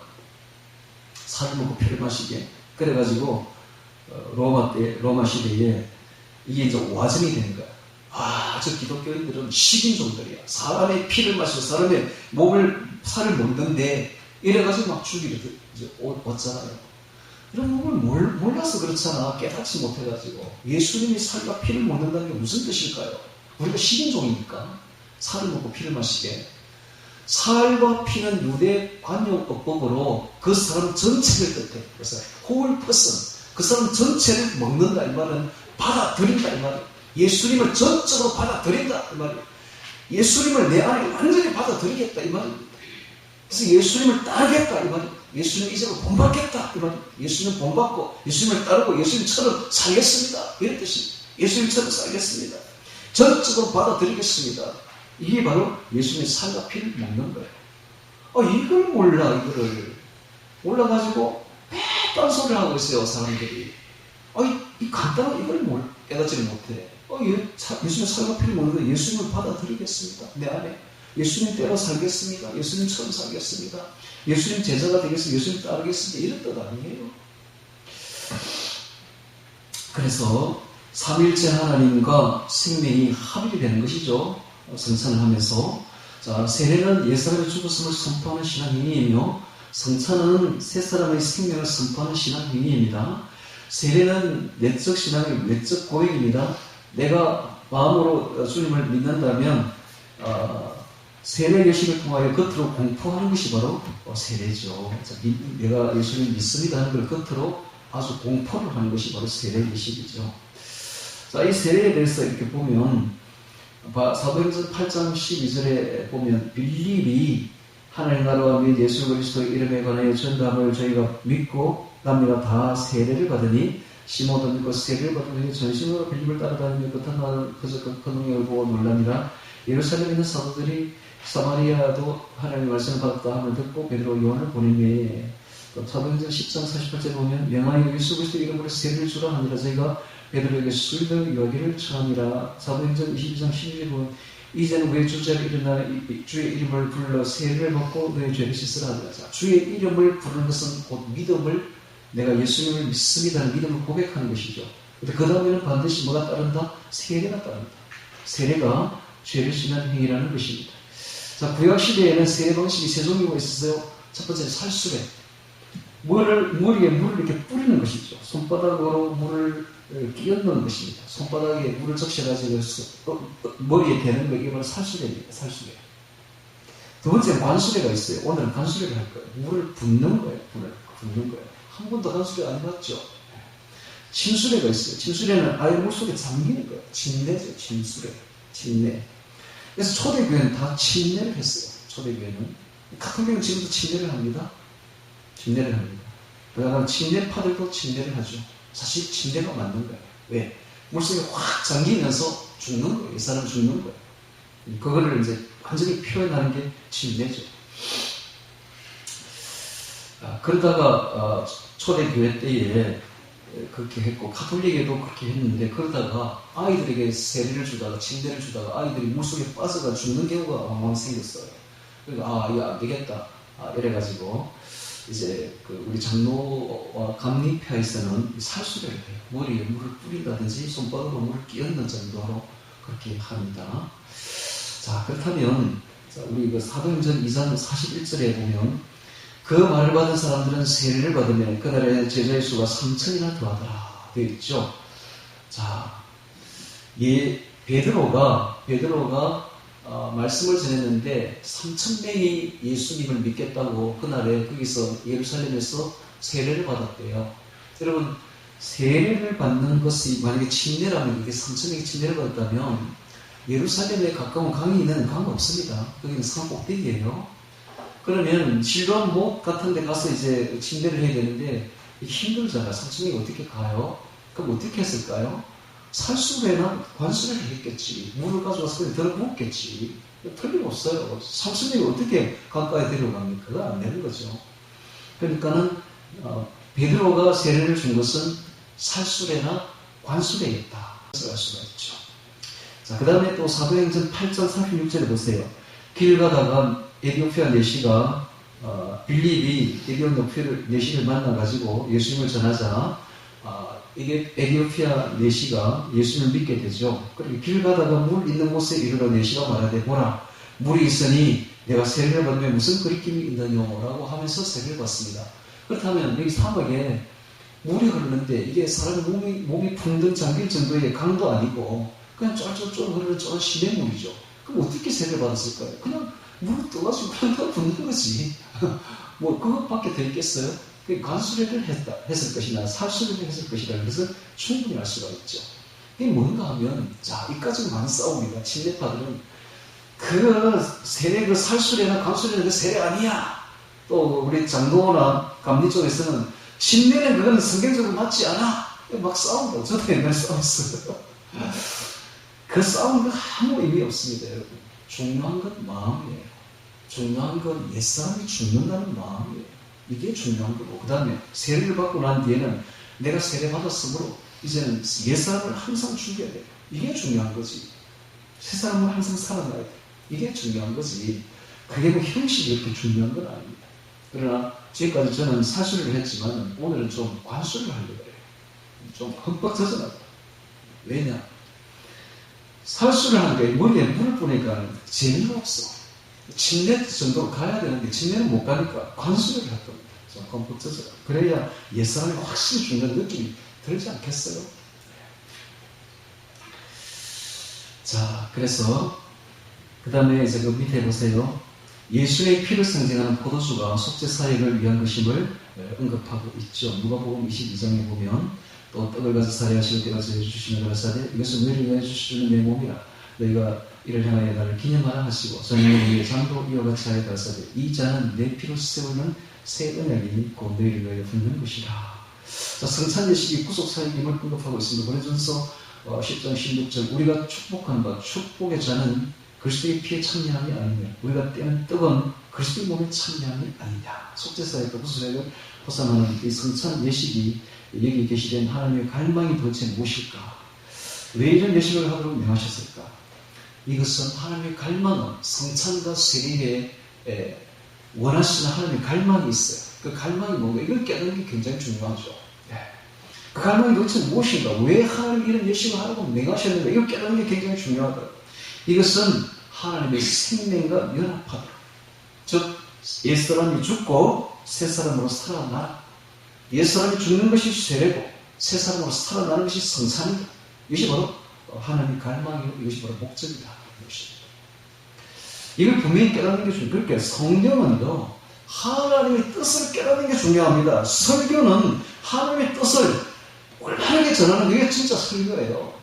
살을 먹고 피를 마시게. 그래가지고 로마 시대에 이게 이제 와전이 되는 거야. 저 기독교인들은 식인종들이야. 사람의 피를 마시고 사람의 몸을 살을 먹는데 이래가지고 막 죽이를 왔잖아요. 여러분 몰라서 그렇잖아. 깨닫지 못해가지고. 예수님이 살과 피를 먹는다는 게 무슨 뜻일까요? 우리가 식인종이니까 살을 먹고 피를 마시게. 살과 피는 유대 관용법으로 그 사람 전체를 뜻해. 그래서 whole person, 그 사람 전체를 먹는다 이 말은 받아들인다 이 말이에요. 예수님을 전적으로 받아들인다 이 말이에요. 예수님을 내 안에 완전히 받아들이겠다 이 말입니다. 그래서 예수님을 따르겠다 이 말이에요. 예수님 이제는 본받겠다 이 말이에요. 예수님 본받고 예수님을 따르고 예수님처럼 살겠습니다 이런 뜻입니다. 예수님처럼 살겠습니다. 전적으로 받아들이겠습니다. 이게 바로 예수님의 살과 피를 먹는 거예요. 이걸 이거를 몰라가지고 딴 소리를 하고 있어요 사람들이. 이 간단한 이걸 깨닫지를 못해. 예수님의 살과 피를 먹는데 예수님을 받아들이겠습니다 내 안에. 예수님 따라 살겠습니다. 예수님처럼 살겠습니다. 예수님 제자가 되겠습니다. 예수님 따르겠습니다. 이런 뜻 아니에요. 그래서 삼일째 하나님과 생명이 합일이 되는 것이죠. 성찬을 하면서. 자, 세례는 옛사람이 죽었음을 선포하는 신앙행위이며 성찬은 새사람의 생명을 선포하는 신앙행위입니다. 세례는 내적 신앙의 외적 고백입니다. 내가 마음으로 주님을 믿는다면 세례 예식을 통하여 겉으로 공포하는 것이 바로 세례죠. 내가 예수님을 믿습니다 하는 걸 겉으로 아주 공포를 하는 것이 바로 세례 예식이죠. 자, 이 세례에 대해서 이렇게 보면 사도행전 8장 12절에 보면 빌립이 하나님 나라와 및 예수 그리스도의 이름에 관하여 전담을 저희가 믿고 남녀가 다 세례를 받으니 시몬도 믿고 세례를 받으니 전심으로 빌립을 따라다니며 끝한 날 그저 그 능력을 보고 놀라니라. 예루살렘에 있는 사도들이 사마리아도 하나님의 말씀을 받았다 함을 듣고 베드로 요한을 보내매. 사도행전 10장 48절에 보면 명하여 예수 그리스도의 이름으로 세례를 주라 하니라. 저희가 베드로에게 술도 여기를 청하니라. 사도행전 22장 12절에 보면 이제는 왜 주자를 일어나 주의 이름을 불러 세례를 받고 너의 죄를 씻으라 하니라. 주의 이름을 부르는 것은 곧 믿음을, 내가 예수님을 믿습니다는 믿음을 고백하는 것이죠. 그 다음에는 반드시 뭐가 따른다? 세례가 따른다. 세례가 죄를 씻는 행위라는 것입니다. 자, 구약시대에는 세례 방식이 세 종류가 있었어요. 첫 번째는 살수례. 머리에 물을 이렇게 뿌리는 것이죠. 손바닥으로 물을 끼얹는 것입니다. 손바닥에 물을 적셔가지고 머리에 대는 거, 이게 바로 살수례입니다. 살수례. 두 번째는 관수례가 있어요. 오늘은 관수례를 할 거예요. 물을 붓는 거예요. 물을 붓는 거예요. 한 번도 관수례 안 해봤죠? 침수례가 있어요. 침수례는 아예 물속에 잠기는 거예요. 침례죠. 침수례. 침례. 그래서 초대교회는 다 침례를 했어요. 초대교회는. 카톨릭은 지금도 침례를 합니다. 침례를 합니다. 그러나 침례파들도 침례를 하죠. 사실 침례가 맞는 거예요. 왜? 물속에 확 잠기면서 죽는 거예요. 이 사람 죽는 거예요. 그거를 이제 완전히 표현하는 게 침례죠. 그러다가 초대교회 때에 그렇게 했고 카톨릭에도 그렇게 했는데, 그러다가 아이들에게 세례를 주다가 침례를 주다가 아이들이 물속에 빠져가 죽는 경우가 왕왕 생겼어요. 그러니까 이거 안 되겠다 이래가지고 이제 우리 장로와 감리파에서는 살수례를 해요. 머리에 물을 뿌린다든지 손바닥으로 물을 끼얹는 정도로 그렇게 합니다. 자, 그렇다면 우리 사도행전 2장 41절에 보면 그 말을 받은 사람들은 세례를 받으면 그날의 제자의 수가 3,000이나 더하더라 되어 있죠. 자, 베드로가 말씀을 전했는데 3,000명이 예수님을 믿겠다고 그날에 거기서 예루살렘에서 세례를 받았대요. 여러분, 세례를 받는 것이 만약에 침례라면, 이게 3,000명이 침례를 받았다면 예루살렘에 가까운 강이 있는 강 없습니다. 거기는 산 꼭대기예요. 그러면 실로암 못 같은 데 가서 이제 침례를 해야 되는데 힘들잖아요. 3,000명이 어떻게 가요? 그럼 어떻게 했을까요? 살수례나 관수례를 했겠지. 물을 가져와서 그냥 들어붓겠지. 틀림없어요. 3,000명이 어떻게 강가에 데려갑니까? 그거 안 되는 거죠. 그러니까는 베드로가 세례를 준 것은 살수례나 관수례였다. 그래서 알 수가 있죠. 자, 그 다음에 또 사도행전 8장 36절에 보세요. 길 가다가 에디오피아 내시가 빌립이 에디오피아 내시를 만나가지고 예수님을 전하자 에디오피아 내시가 예수님을 믿게 되죠. 그리고 길 가다가 물 있는 곳에 이르러 내시가 말하되 보라, 물이 있으니 내가 세례를 받으면 무슨 거리낌이 있느냐라고 하면서 세례를 받습니다. 그렇다면 여기 사막에 물이 흐르는데 이게 사람 몸이 풍덩 잠길 정도의 강도 아니고 그냥 쫄쫄쫄 흐르는 쫄 시냇물이죠. 그럼 어떻게 세례를 받았을까요? 그냥 물을 떠가지고 그냥 다 붓는 거지. 뭐 그것밖에 더 있겠어요? 관수례를 했을 것이나 살수례를 했을 것이라는 것을 충분히 알 수가 있죠. 이게 뭔가 하면 자 이까지는 많은 싸움이다. 친례파들은 그 세례 그 살수례나 관수례는 그 세례 아니야. 또 우리 장로나 감리 쪽에서는 신례는 그거는 성경적으로 맞지 않아. 막 싸운다. 저도 옛날에 싸웠어요. 그 싸움은 아무 의미 없습니다, 여러분. 중요한 건 마음이에요. 중요한 건 옛사람이 죽는다는 마음이에요. 이게 중요한 거고, 그 다음에 세례를 받고 난 뒤에는 내가 세례 받았으므로 이제는 옛사람을 항상 죽여야 돼요. 이게 중요한 거지. 새 사람은 항상 살아나야 돼요. 이게 중요한 거지. 그게 뭐 형식이 이렇게 중요한 건 아닙니다. 그러나 지금까지 저는 사수를 했지만 오늘은 좀 관수를 하려고 해요. 좀 흠뻑 젖어나고. 왜냐? 살수를 하는 게 머리에 물을 뿌니까 재미가 없어. 침례 정도로 가야 되는데 침례는 못 가니까 관수를 할 겁니다. 좀 흠뻑 젖어라. 그래야 옛사람이 확실히 죽는 느낌이 들지 않겠어요? 자, 그래서 그 다음에 이제 그 밑에 보세요. 예수의 피를 상징하는 포도주가 속죄 사역을 위한 것임을 언급하고 있죠. 누가복음 22장에 보면 또 떡을 가져 살해하실 때가 저해주시면 가라사대 이것은 너희를 위하여 주시는 내 몸이라 너희가 이를 향하여 나를 기념하라 하시고 저녁에 위에 잔도 이와 같이 하여 가라사대 이 잔은 내 피로 세우는 새 언약이니 곧 너희를 위하여 붓는 것이라. 자, 성찬 예식이 구속 사역임을 언급하고 있습니다. 고린도전서 10장 16절 우리가 축복한 바 축복의 잔은 그리스도의 피에 참여함이 아니며 우리가 떼는 떡은 그리스도의 몸에 참여함이 아니냐. 속죄사역과 구속사역을 포상하는 이 성찬 예식이 여기 계시된 하나님의 갈망이 도대체 무엇일까? 왜 이런 예식을 하도록 명하셨을까? 이것은 하나님의 갈망은 성찬과 세례에 원하시는 하나님의 갈망이 있어요. 그 갈망이 뭔가 이걸 깨닫는 게 굉장히 중요하죠. 그 갈망이 도대체 무엇인가? 왜 하나님 이런 예식을 하라고 명하셨는가? 이걸 깨닫는 게 굉장히 중요하다. 이것은 하나님의 생명과 연합하다. 즉 옛사람이 죽고 새사람으로 살아나. 옛사람이 죽는 것이 세례고 새사람으로 살아나는 것이 성찬이다. 이것이 바로 하나님의 갈망이고 이것이 바로 목적이다. 이걸 분명히 깨닫는 게 중요해요. 그러니까 성경은요 하나님의 뜻을 깨닫는 게 중요합니다. 설교는 하나님의 뜻을 올바르게 전하는 게 진짜 설교예요.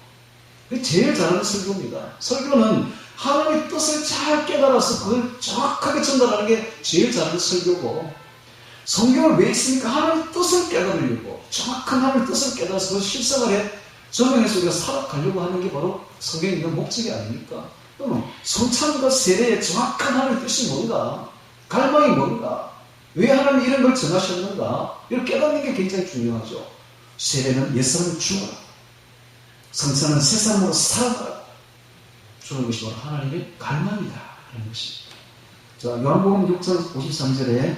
그게 제일 잘하는 설교입니다. 설교는 하나님의 뜻을 잘 깨달아서 그걸 정확하게 전달하는 게 제일 잘하는 설교고 성경을 왜 있습니까? 하나님의 뜻을 깨달으려고 정확한 하나님의 뜻을 깨달아서 그걸 실생활에 적용해서 우리가 살아가려고 하는 게 바로 성경에 있는 목적이 아닙니까? 그러면 성찬과 세례의 정확한 하나님의 뜻이 뭔가? 갈망이 뭔가? 왜 하나님이 이런 걸 정하셨는가? 이걸 깨닫는 게 굉장히 중요하죠. 세례는 옛사람을 죽어라. 성찬은 새사람으로 살아가라. 주는 것이 바로 하나님의 갈망이다. 하는 것입니다. 자, 요한복음 6장 53절에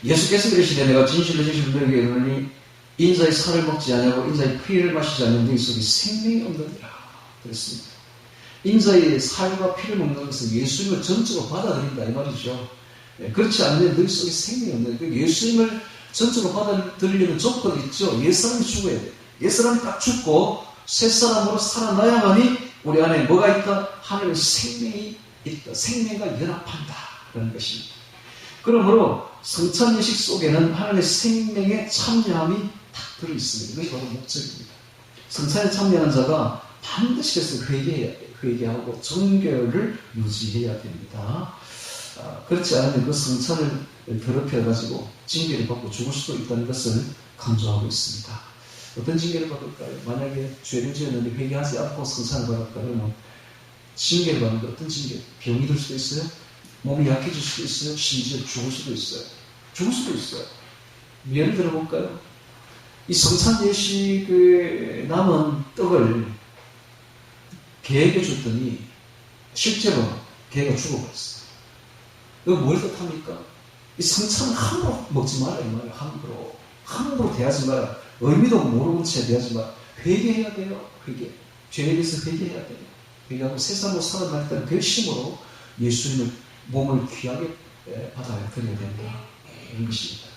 예수께서 이르시되 내가 진실로 진실로 너희에게 이르노니 인자의 살을 먹지 아니하고 인자의 피를 마시지 않는 너희 속에 생명이 없느니라. 그랬습니다. 인자의 살과 피를 먹는 것은 예수님을 전적으로 받아들인다 이 말이죠. 그렇지 않으면 너희 속에 생명이 없는 그 예수님을 전적으로 받아들이려는 조건이 있죠. 옛사람이 죽어야 돼요. 옛사람이 딱 죽고 새사람으로 살아나야만이 우리 안에 뭐가 있다? 하나님의 생명이 있다. 생명과 연합한다. 그런 것입니다. 그러므로 성찬 예식 속에는 하나님의 생명의 참여함이 딱 들어있습니다. 이것이 바로 목적입니다. 성찬에 참여하는 자가 반드시 그래서 회개하고 정결을 유지해야 됩니다. 그렇지 않으면 그 성찬을 더럽혀가지고 징계를 받고 죽을 수도 있다는 것을 강조하고 있습니다. 어떤 징계를 받을까요? 만약에 죄를 지었는데 회개하지 않고 성찬을 받았다 그러면 징계를 받는데 어떤 징계? 병이 들 수도 있어요? 몸이 약해질 수도 있어요? 심지어 죽을 수도 있어요. 죽을 수도 있어요. 예를 들어볼까요? 이 성찬 예식의 남은 떡을 개에게 줬더니 실제로 개가 죽어버렸어요. 이거 뭘 뜻합니까? 이 성찬은 함부로 먹지 마라 이 말이에요. 함부로 대하지 마라. 의미도 모르는 채 대하지 마라. 회개해야 돼요. 회개. 죄에 대해서 회개해야 돼요. 회개하고 세상으로 살아날 때는 결심으로 예수님을 몸을 귀하게 받아야 드려야 된다. 이런 것입니다.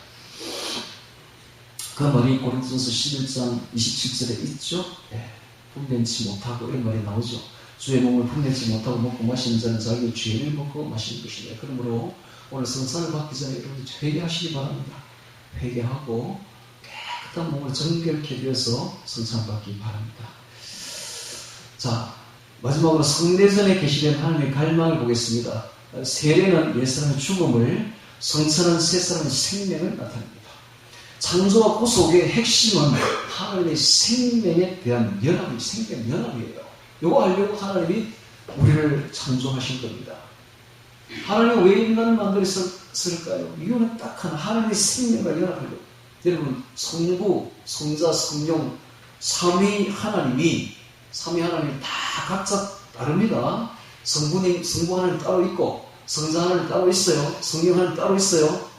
그 말이 고린도전서 11장 27절에 있죠. 분별치 못하고 이런 말이 나오죠. 주의 몸을 분별치 못하고 먹고 마시는 자는 자기의 죄를 먹고 마시는 것이다. 그러므로 오늘 성찬을 받기 전에 여러분 회개하시기 바랍니다. 회개하고 깨끗한 몸을 정결케 되어서 성찬을 받기 바랍니다. 자, 마지막으로 성례전에 계시된 하나님의 갈망을 보겠습니다. 세례는 옛사람의 죽음을, 성찬은 새사람의 생명을 나타냅니다. 창조와 구속의 핵심은 하나님의 생명에 대한 연합이, 생명 연합이에요. 이거 알려고 하나님이 우리를 창조하신 겁니다. 하나님이 왜 인간을 만들었을까요? 이유는 딱 하나, 하나님의 생명과 연합하려고. 여러분, 성부, 성자, 성령, 삼위 하나님이 다 각자 다릅니다. 성부 하나님 따로 있고, 성자 하나님 따로 있어요. 성령 하나님 따로 있어요.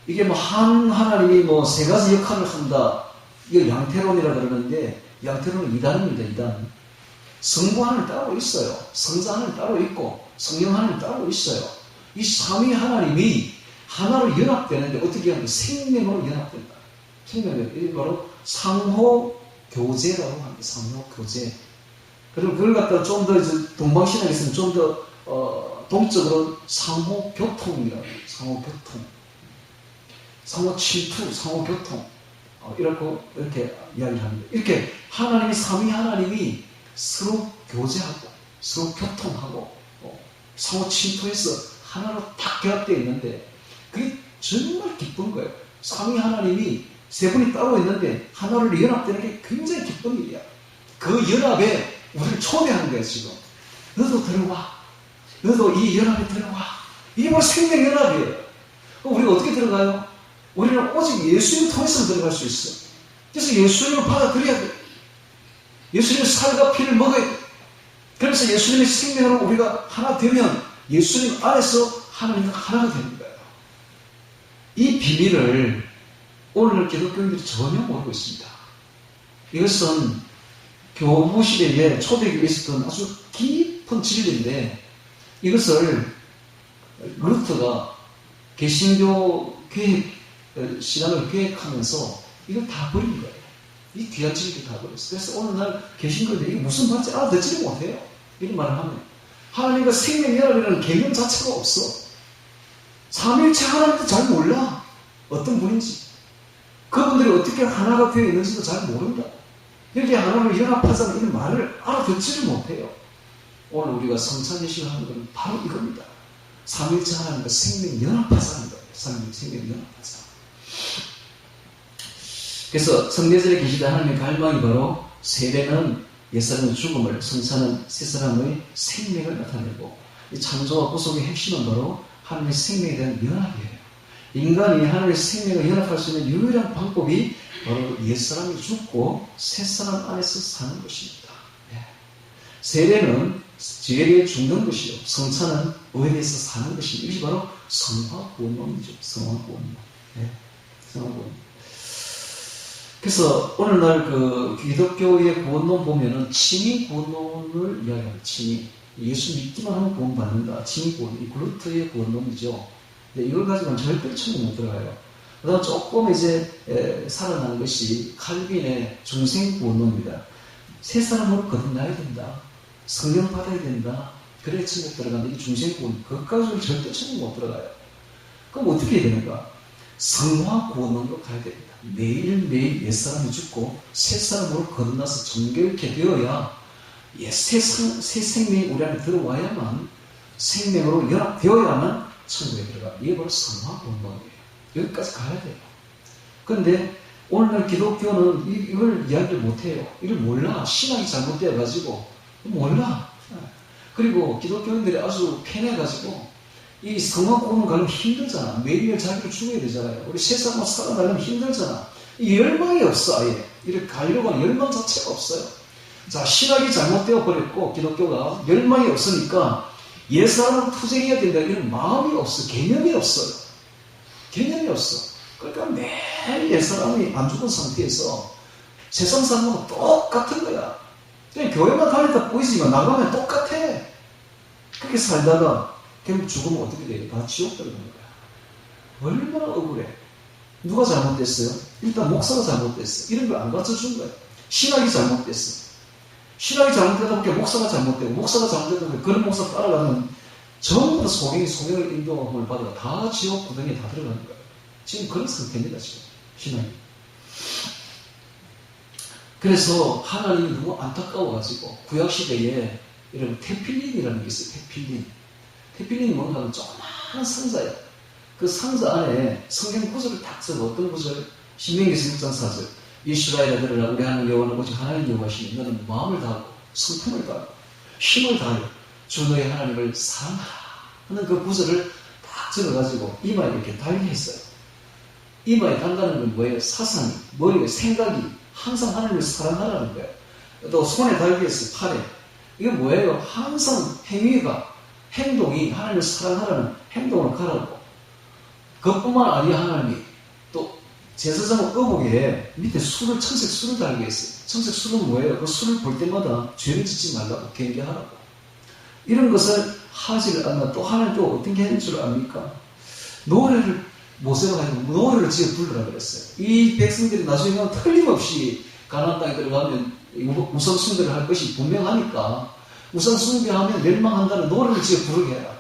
이게 한 하나님이 세 가지 역할을 한다. 이거 양태론이라 그러는데, 양태론은 이단입니다, 이단. 성부 하나님 따로 있어요. 성자 하나님 따로 있고, 성령 하나님 따로 있어요. 이 삼위 하나님이 하나로 연합되는데 어떻게 하면 생명으로 연합된다. 생명이 바로 상호교제라고 합니다. 상호교제. 그리고 그걸 갖다가 좀 더 동방신학에 있으면 좀 더 동적으로 상호교통이라고 해요. 상호교통. 상호침투, 상호교통. 이렇게 이야기를 합니다. 이렇게 하나님이, 삼위 하나님이 서로 교제하고, 서로 교통하고, 상호 침투해서 하나로 딱 결합되어 있는데, 그게 정말 기쁜 거예요. 삼위 하나님이 세 분이 따로 있는데, 하나로 연합되는 게 굉장히 기쁜 일이야. 그 연합에 우리를 초대하는 거예요, 지금. 너도 들어와. 너도 이 연합에 들어와. 이게 바로 생명 연합이에요. 우리가 어떻게 들어가요? 우리는 오직 예수님 통해서 들어갈 수 있어요. 그래서 예수님을 받아들여야 돼요. 예수님의 살과 피를 먹어야 돼요. 그래서 예수님의 생명으로 우리가 하나 되면 예수님 안에서 하나님과 하나가 되는 거예요. 이 비밀을 오늘 기독교인들이 전혀 모르고 있습니다. 이것은 교부시대에 초대교회에 있었던 아주 깊은 진리인데, 이것을 루터가 개신교 신앙을 계획하면서 이걸 다 버린 거예요. 이 귀한 진리를 다 버렸어요. 그래서 오늘 날 개신교인들이 이게 무슨 말인지 알아듣지를 못해요. 이런 말을 하면 하나님과 생명이라는 개념 자체가 없어. 삼위일체 하나님도 잘 몰라. 어떤 분인지. 그분들이 어떻게 하나가 되어 있는지도 잘 모른다. 이렇게 하나님을 연합하자는 이런 말을 알아듣지를 못해요. 오늘 우리가 성찬 예식을 하는 건 바로 이겁니다. 삼위일체 하나님과 생명 연합하자는 거예요. 생명 연합하자. 그래서 성례전에 계시던 하나님의 갈망이 바로 세례는 옛사람의 죽음을, 성찬은 새사람의 생명을 나타내고, 이 창조와 구속의 핵심은 바로 하나님의 생명에 대한 연합이에요. 인간이 하나님의 생명을 연합할 수 있는 유일한 방법이 바로 옛사람이 죽고 새사람 안에서 사는 것입니다. 세례는 죄에 대해 죽는 것이요, 성찬은 의에 대해서 사는 것입니다. 이것이 바로 성화구원론이죠. 성화구원론. 성화구원론. 그래서 오늘날 기독교의 구원론 보면은 칭의 구원론을 이야기합니다. 칭의. 예수 믿기만 하면 구원받는다. 칭의 구원. 이 루터의 구원론이죠. 이걸 가지고는 절대로 천국 못 들어가요. 그다음 조금 살아나는 것이 칼빈의 중생 구원론입니다. 새 사람으로 거듭나야 된다. 성령 받아야 된다. 그래야 천국 들어간다. 이게 중생 구원. 그것까지는 절대 천국 못 들어가요. 그럼 어떻게 해야 되는가? 성화 구원론으로 가야 됩니다. 매일매일 옛사람이 죽고 새사람으로 거듭나서 정결케 되어야 새 생명이 우리 안에 들어와야만, 생명으로 연합되어야만 천국에 들어가. 이게 바로 성화 구원론이에요. 여기까지 가야 돼요. 그런데 오늘날 기독교는 이걸 이야기를 못해요. 이걸 몰라. 신앙이 잘못되어가지고 몰라. 그리고 기독교인들이 아주 편해가지고 이 성화구원을 가려면 힘들잖아. 매일 자기를 죽여야 되잖아요. 우리 세상만 살아나려면 힘들잖아. 이 열망이 없어, 아예. 이렇게 가려고 하는 열망 자체가 없어요. 자, 신학이 잘못되어 버렸고, 기독교가 열망이 없으니까 옛사람으로 투쟁해야 된다. 이런 마음이 없어. 개념이 없어요. 개념이 없어. 그러니까 매일 옛사람이 안 죽은 상태에서 세상 사람하고 똑같은 거야. 그냥 교회만 다니다 보이지만 나가면 똑같아. 그렇게 살다가 결국 죽으면 어떻게 돼요? 다 지옥 들어가는 거야. 얼마나 억울해. 누가 잘못됐어요? 일단 목사가 잘못됐어. 이런 걸 안 가르쳐준 거예요. 신학이 잘못됐어. 신학이 잘못되다 보니까 목사가 잘못되고, 목사가 잘못되다 보니까 그런 목사 따라가는 전부 다 소경을 인도함을 받아 다 지옥 구덩이에 다 들어가는 거예요. 지금 그런 상태입니다, 지금. 신학이. 그래서 하나님이 너무 안타까워가지고, 구약시대에 이런 테필린이라는 게 있어요, 테필린. 테필린이 뭔가 하면 조그마한 상자예요. 그 상자 안에 성경 구절을 딱 써서 어떤 구절? 신명기서 6장 4절. 이스라엘아 들으라 우리 하나님 여호와는 오직 하나님 여호와시니 너는 마음을 다하고 성품을 다하고 힘을 다하여 주 너의 하나님을 사랑하라 하는 그 구절을 딱 적어가지고 이마에 이렇게 달게 했어요. 이마에 단다는 건 뭐예요? 사상이, 머리에 생각이 항상 하나님을 사랑하라는 거예요. 또 손에 달게 했어요. 팔에. 이게 뭐예요? 항상 행동이 하나님을 사랑하라는 행동을 가라고. 그것뿐만 아니라 하나님이 또 제사장 의복에 밑에 청색 술을 달게 했어요. 청색 술은 뭐예요? 그 술을 볼 때마다 죄를 짓지 말라고 경계하라고. 이런 것을 하지를 않나. 또 하나님 또 어떻게 하는 줄 압니까? 노래를 모세가 가지고 노래를 지어 부르라 그랬어요. 이 백성들이 나중에 가면 틀림없이 가나안 땅에 들어가면 우상 숭배를 할 것이 분명하니까 우상 숭배하면 멸망한다는 노래를 지어 부르게 해라.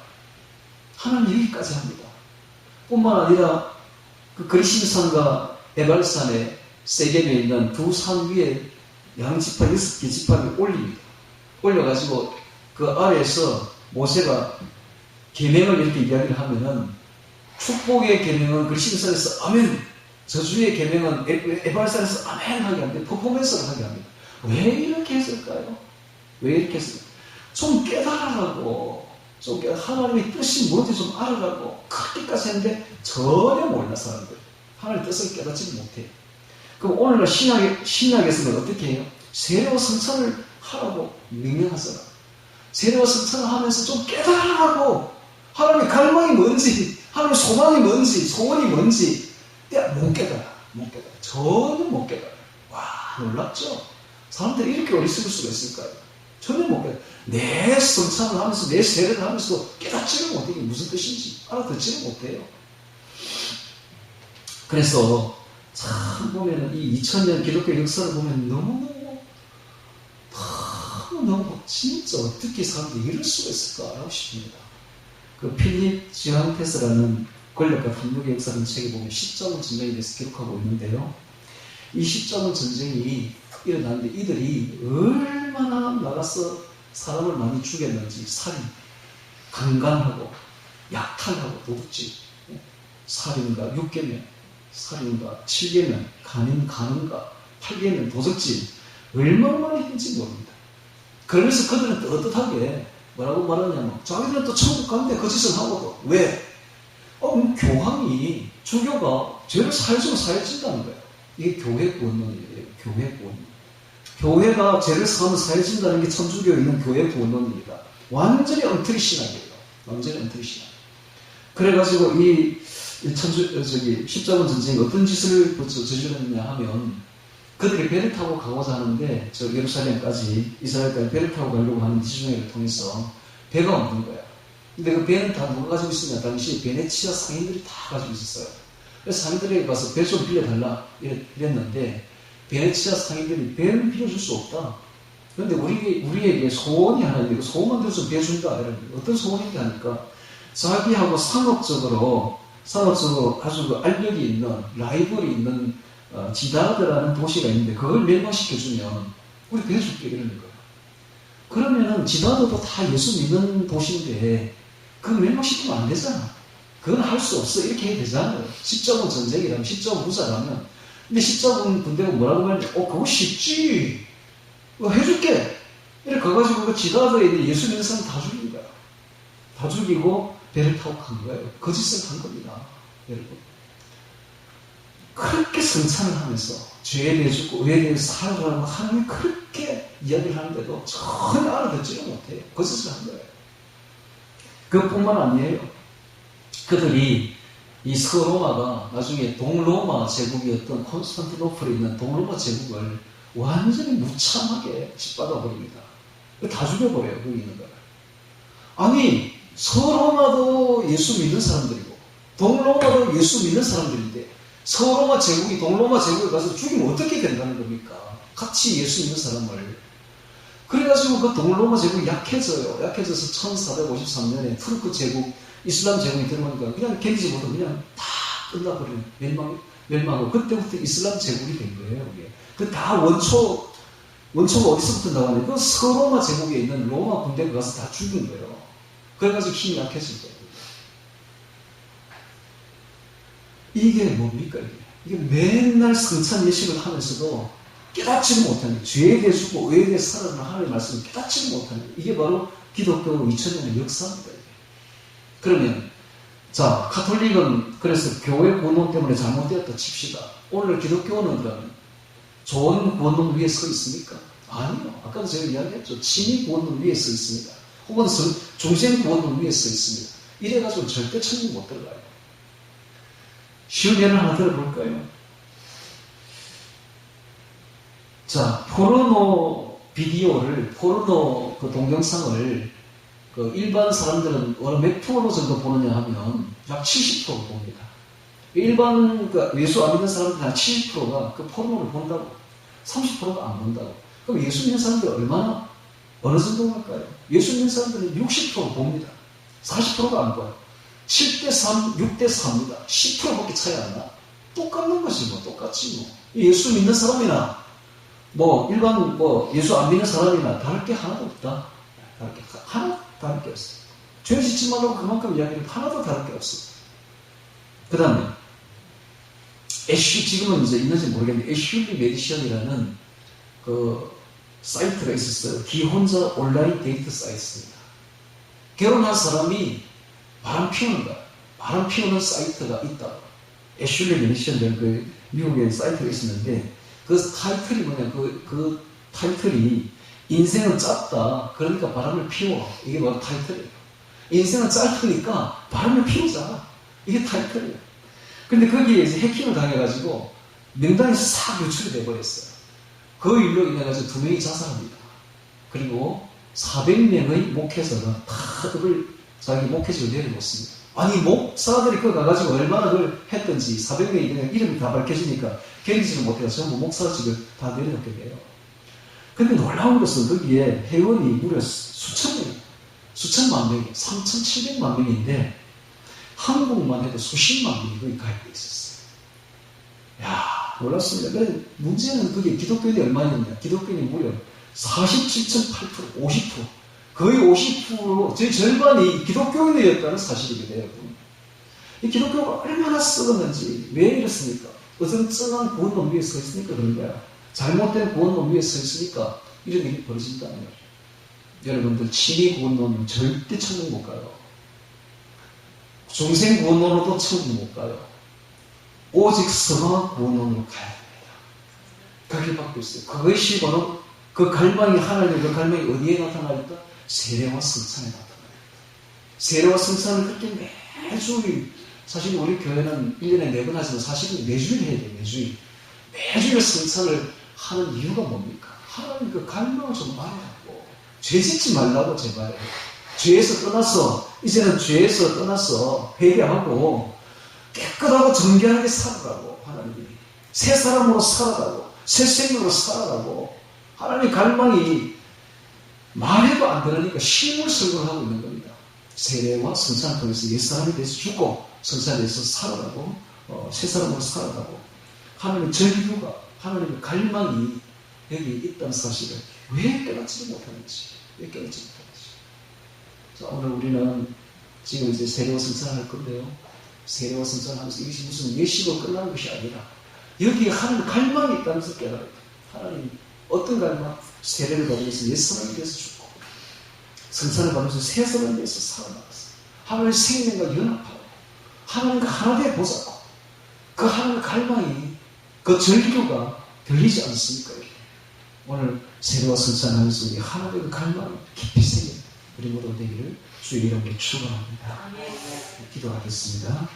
하나님 여기까지 합니다. 뿐만 아니라 그 그리심산과 에발산의 세겜에 있는 두 산 위에 양지파 6개 지파를 올립니다. 올려가지고 그 아래에서 모세가 계명을 이렇게 이야기를 하면은 축복의 계명은 그리심산에서 아멘, 저주의 계명은 에발산에서 아멘 하게 합니다. 퍼포먼스를 하게 합니다. 왜 이렇게 했을까요? 왜 이렇게 했을까요? 좀 깨달으라고. 하나님의 뜻이 뭔지 좀 알아라고 그렇게까지 했는데 전혀 몰라 사람들. 하나님의 뜻을 깨닫지 못해요. 그럼 오늘날 신약에서는 어떻게 해요? 세례와 성찬을 하라고 명령하잖아. 세례와 성찬을 하면서 좀 깨달으라고. 하나님의 갈망이 뭔지, 하나님의 소망이 뭔지, 소원이 뭔지 못 깨달아. 전혀 못 깨달아. 와, 놀랍죠? 사람들이 이렇게 어리석을 수가 있을까요? 전혀 못 깨달아. 내 성찬을 하면서 내 세례를 하면서도 깨닫지를 못해. 이게 무슨 뜻인지 알아듣지를 못해요. 그래서 참 보면 이 2000년 기독교 역사를 보면 너무너무 진짜 어떻게 사람들이 이럴 수가 있을까 싶습니다. 그 필립 지앙테스라는 권력과 분노의 역사라는 책에 보면 십자군 전쟁에 대해서 기록하고 있는데요. 이 십자군 전쟁이 일어났는데 이들이 얼마나 나가서 사람을 많이 죽였는지, 살인, 강간하고, 약탈하고, 도둑질, 살인과 6계명, 살인과 7계명, 간음과 8계명, 도적질, 얼마나 많이 했는지 모릅니다. 그러면서 그들은 떳떳하게 뭐라고 말하냐면, 자기들은 또 천국 가는데 그 짓을 하고도. 왜? 교황이, 주교가 죄를 사해주고 사해진다는 거예요. 이게 교회 구원론이에요. 교회 구원론. 교회가 죄를 사하면 사해진다는 게 천주교에 있는 교회 구원론입니다. 완전히 엉터리 신학이에요. 완전히 엉터리 신학. 그래가지고 이 십자군 전쟁이 어떤 짓을 저질렀느냐 하면 그들이 배를 타고 가고자 하는데 저 예루살렘까지 이스라엘까지 배를 타고 가려고 하는 지중해를 통해서 배가 없는 거야. 근데 그 배는 다 누가 가지고 있으냐? 당시 베네치아 상인들이 다 가지고 있었어요. 그래서 상인들에게 가서 배 좀 빌려달라 이랬는데 베네치아 상인들이 배는 빌려줄 수 없다. 그런데 우리에게 소원이 하나 있는데 그 소원만 들어서 배 준다. 어떤 소원인가 하니까 자기하고 상업적으로 아주 그 알력이 있는 라이벌이 있는 지다드라는 도시가 있는데 그걸 멸망시켜주면 우리 배 줄게 이러는 거예요. 그러면은 지다드도 다 예수 믿는 도시인데 그걸 멸망시키면 안 되잖아. 그건 할 수 없어. 이렇게 해야 되잖아요. 십자군 전쟁이라면, 십자군 부자라면. 근데 십자군 군대가 뭐라고 말하냐? 그거 쉽지. 해줄게. 이렇게 가가지고 그 지다드에 있는 예수 믿는 사람 다 죽인 거야. 다 죽이고 배를 타고 간 거예요. 거짓을 한 겁니다. 여러분. 그렇게 성찬을 하면서 죄에 대해 죽고 의에 대해서 살아가라고 하나님이 그렇게 이야기를 하는데도 전혀 알아듣지를 못해요. 거짓을 한 거예요. 그것뿐만 아니에요. 그들이 이 서로마가 나중에 동로마 제국이었던 콘스탄티노플에 있는 동로마 제국을 완전히 무참하게 짓밟아 버립니다. 다 죽여버려요. 거기 있는 거를. 아니 서로마도 예수 믿는 사람들이고 동로마도 예수 믿는 사람들인데 서로마 제국이 동로마 제국에 가서 죽이면 어떻게 된다는 겁니까? 같이 예수 믿는 사람을. 그래가지고 그 동로마 제국이 약해져요. 약해져서 1453년에 투르크 제국, 이슬람 제국이 들어오니까 그냥 견디지 못하고 그냥 다 끝나버리는 멸망하고 그때부터 이슬람 제국이 된 거예요. 그 다 원초가 어디서부터 나왔냐? 그 서로마 제국에 있는 로마 군대가 가서 다 죽인 거예요. 그래가지고 힘이 약해진 거예요. 이게 뭡니까? 이게 맨날 성찬 예식을 하면서도 깨닫지를 못하는, 죄에 대해 죽고 의에 대해 살아가는 하나님의 말씀을 깨닫지를 못하는, 이게 바로 기독교 2000년의 역사입니다. 그러면 자, 가톨릭은 그래서 교회 구원론 때문에 잘못되었다 칩시다. 오늘 기독교는 그럼 좋은 구원론 위에 서 있습니까? 아니요. 아까도 제가 이야기했죠. 친히 구원론 위에 서 있습니다. 혹은 중생 구원론 위에 서 있습니다. 이래가지고 절대 천국 못 들어가요. 쉬운 예를 하나 들어볼까요? 자, 포르노 비디오를, 포르노 그 동영상을 그 일반 사람들은 어느 몇 프로 정도 보느냐 하면 약 70% 봅니다. 일반 그 예수 안 믿는 사람들 한 70%가 그 포르노를 본다고, 30%가 안 본다고. 그럼 예수 믿는 사람들 얼마나, 어느 정도 할까요? 예수 믿는 사람들은 60% 봅니다. 40%가 안 봐요. 7대3, 6대4입니다. 10%밖에 차이 안 나. 똑같는 것이 뭐, 똑같지 뭐. 예수 믿는 사람이나, 뭐, 일반, 뭐, 예수 안 믿는 사람이나 다를 게 하나도 없다. 하나도 다를 게 없어. 죄 짓지 말라고 그만큼 이야기를 하나도 다를 게 없어. 그 다음에, 지금은 이제 있는지 모르겠는데, 애슐리 메디션이라는 그 사이트가 있었어요. 기혼자 온라인 데이트 사이트입니다. 결혼한 사람이 바람 피우는 거야. 바람 피우는 사이트가 있다. 애슐리 메디션이라는 그 미국의 사이트가 있었는데, 그 타이틀이 뭐냐, 그 타이틀이 인생은 짧다. 그러니까 바람을 피워. 이게 바로 타이틀이에요. 인생은 짧으니까 바람을 피우자. 이게 타이틀이에요. 근데 거기에 이제 해킹을 당해가지고 명단이 싹 유출이 돼버렸어요. 그 일로 인해가지고 2명이 자살합니다. 그리고 400명의 목회자가 다 그걸 자기 목회직을 내려놓습니다. 아니, 목사들이 그거 가가지고 얼마나 그걸 했던지 400명이 그냥 이름이 다 밝혀지니까 견디지를 못해서 전부 목사직을 다 내려놓게 돼요. 근데 놀라운 것은 거기에 회원이 무려 수천만 명이, 3,700만 명인데 한국만 해도 수십만 명이 거기 가입되어 있었어요. 야, 놀랐습니다. 근데 문제는 그게 기독교인이 얼마였냐? 기독교인이 무려 47.8%, 50%. 거의 50%, 제 절반이 기독교인이었다는 사실이게 돼요. 이 기독교가 얼마나 썩었는지, 왜 이렇습니까? 어정쩡한 구원론 위에 서 있으니까 그런 거야. 잘못된 구원론 위에 서 있으니까 이런 일이 벌어진다는 거예요. 여러분들, 친히 구원론은 절대 천국 못 가요. 중생 구원론으로도 천국 못 가요. 오직 성화 구원론으로 가야 됩니다. 그 길밖에 없어요. 그것이 바로 그 갈망이, 하나님의 그 갈망이 어디에 나타나있다? 세례와 성찬에 나타나있다. 세례와 성찬을 그렇게 매주일, 사실 우리 교회는 1년에 4번 하지만 사실은 매주일 해야 돼요. 매주일 성찬을 하는 이유가 뭡니까? 하나님 그 갈망을 좀 말하고, 죄 짓지 말라고 제발. 죄에서 떠나서, 이제는 죄에서 떠나서 회개하고 깨끗하고 정결하게 살아가고, 하나님이 새 사람으로 살아가고 새 생명으로 살아가고, 하나님의 갈망이 말해도 안 들으니까 시물설교를 하고 있는 겁니다. 세례와 성찬을 통해서 옛사람에 대해서 죽고 성찬에 대해서 살아가고 새 사람으로 살아가고, 하나님의 절규가, 하나님의 갈망이 여기 있다는 사실을 왜 깨닫지 못하는지, 왜 깨닫지 못하는지. 자, 오늘 우리는 지금 이제 세례와 성찬을 할 건데요. 세례와 성찬을 하면서 이것이 무슨 예식으로 끝나는 것이 아니라 여기에 하나님의 갈망이 있다는 것을 깨달아야 돼요. 하나님 어떤 갈망? 세례를 받으면서 옛사람에 대해서 죽고 성찬을 받으면서 새 사람에 대해서 살아나갔어요. 하나님의 생명과 연합하고 하나님과 하나 되어 보자고, 그 하나님의 갈망이, 그 절규가 들리지 않습니까? 이렇게. 오늘 세례와 성찬하면서 우리 하나 되는 갈망을 깊이 새긴 우리 모두 되기를 주의 이름으로 축원합니다. 기도하겠습니다.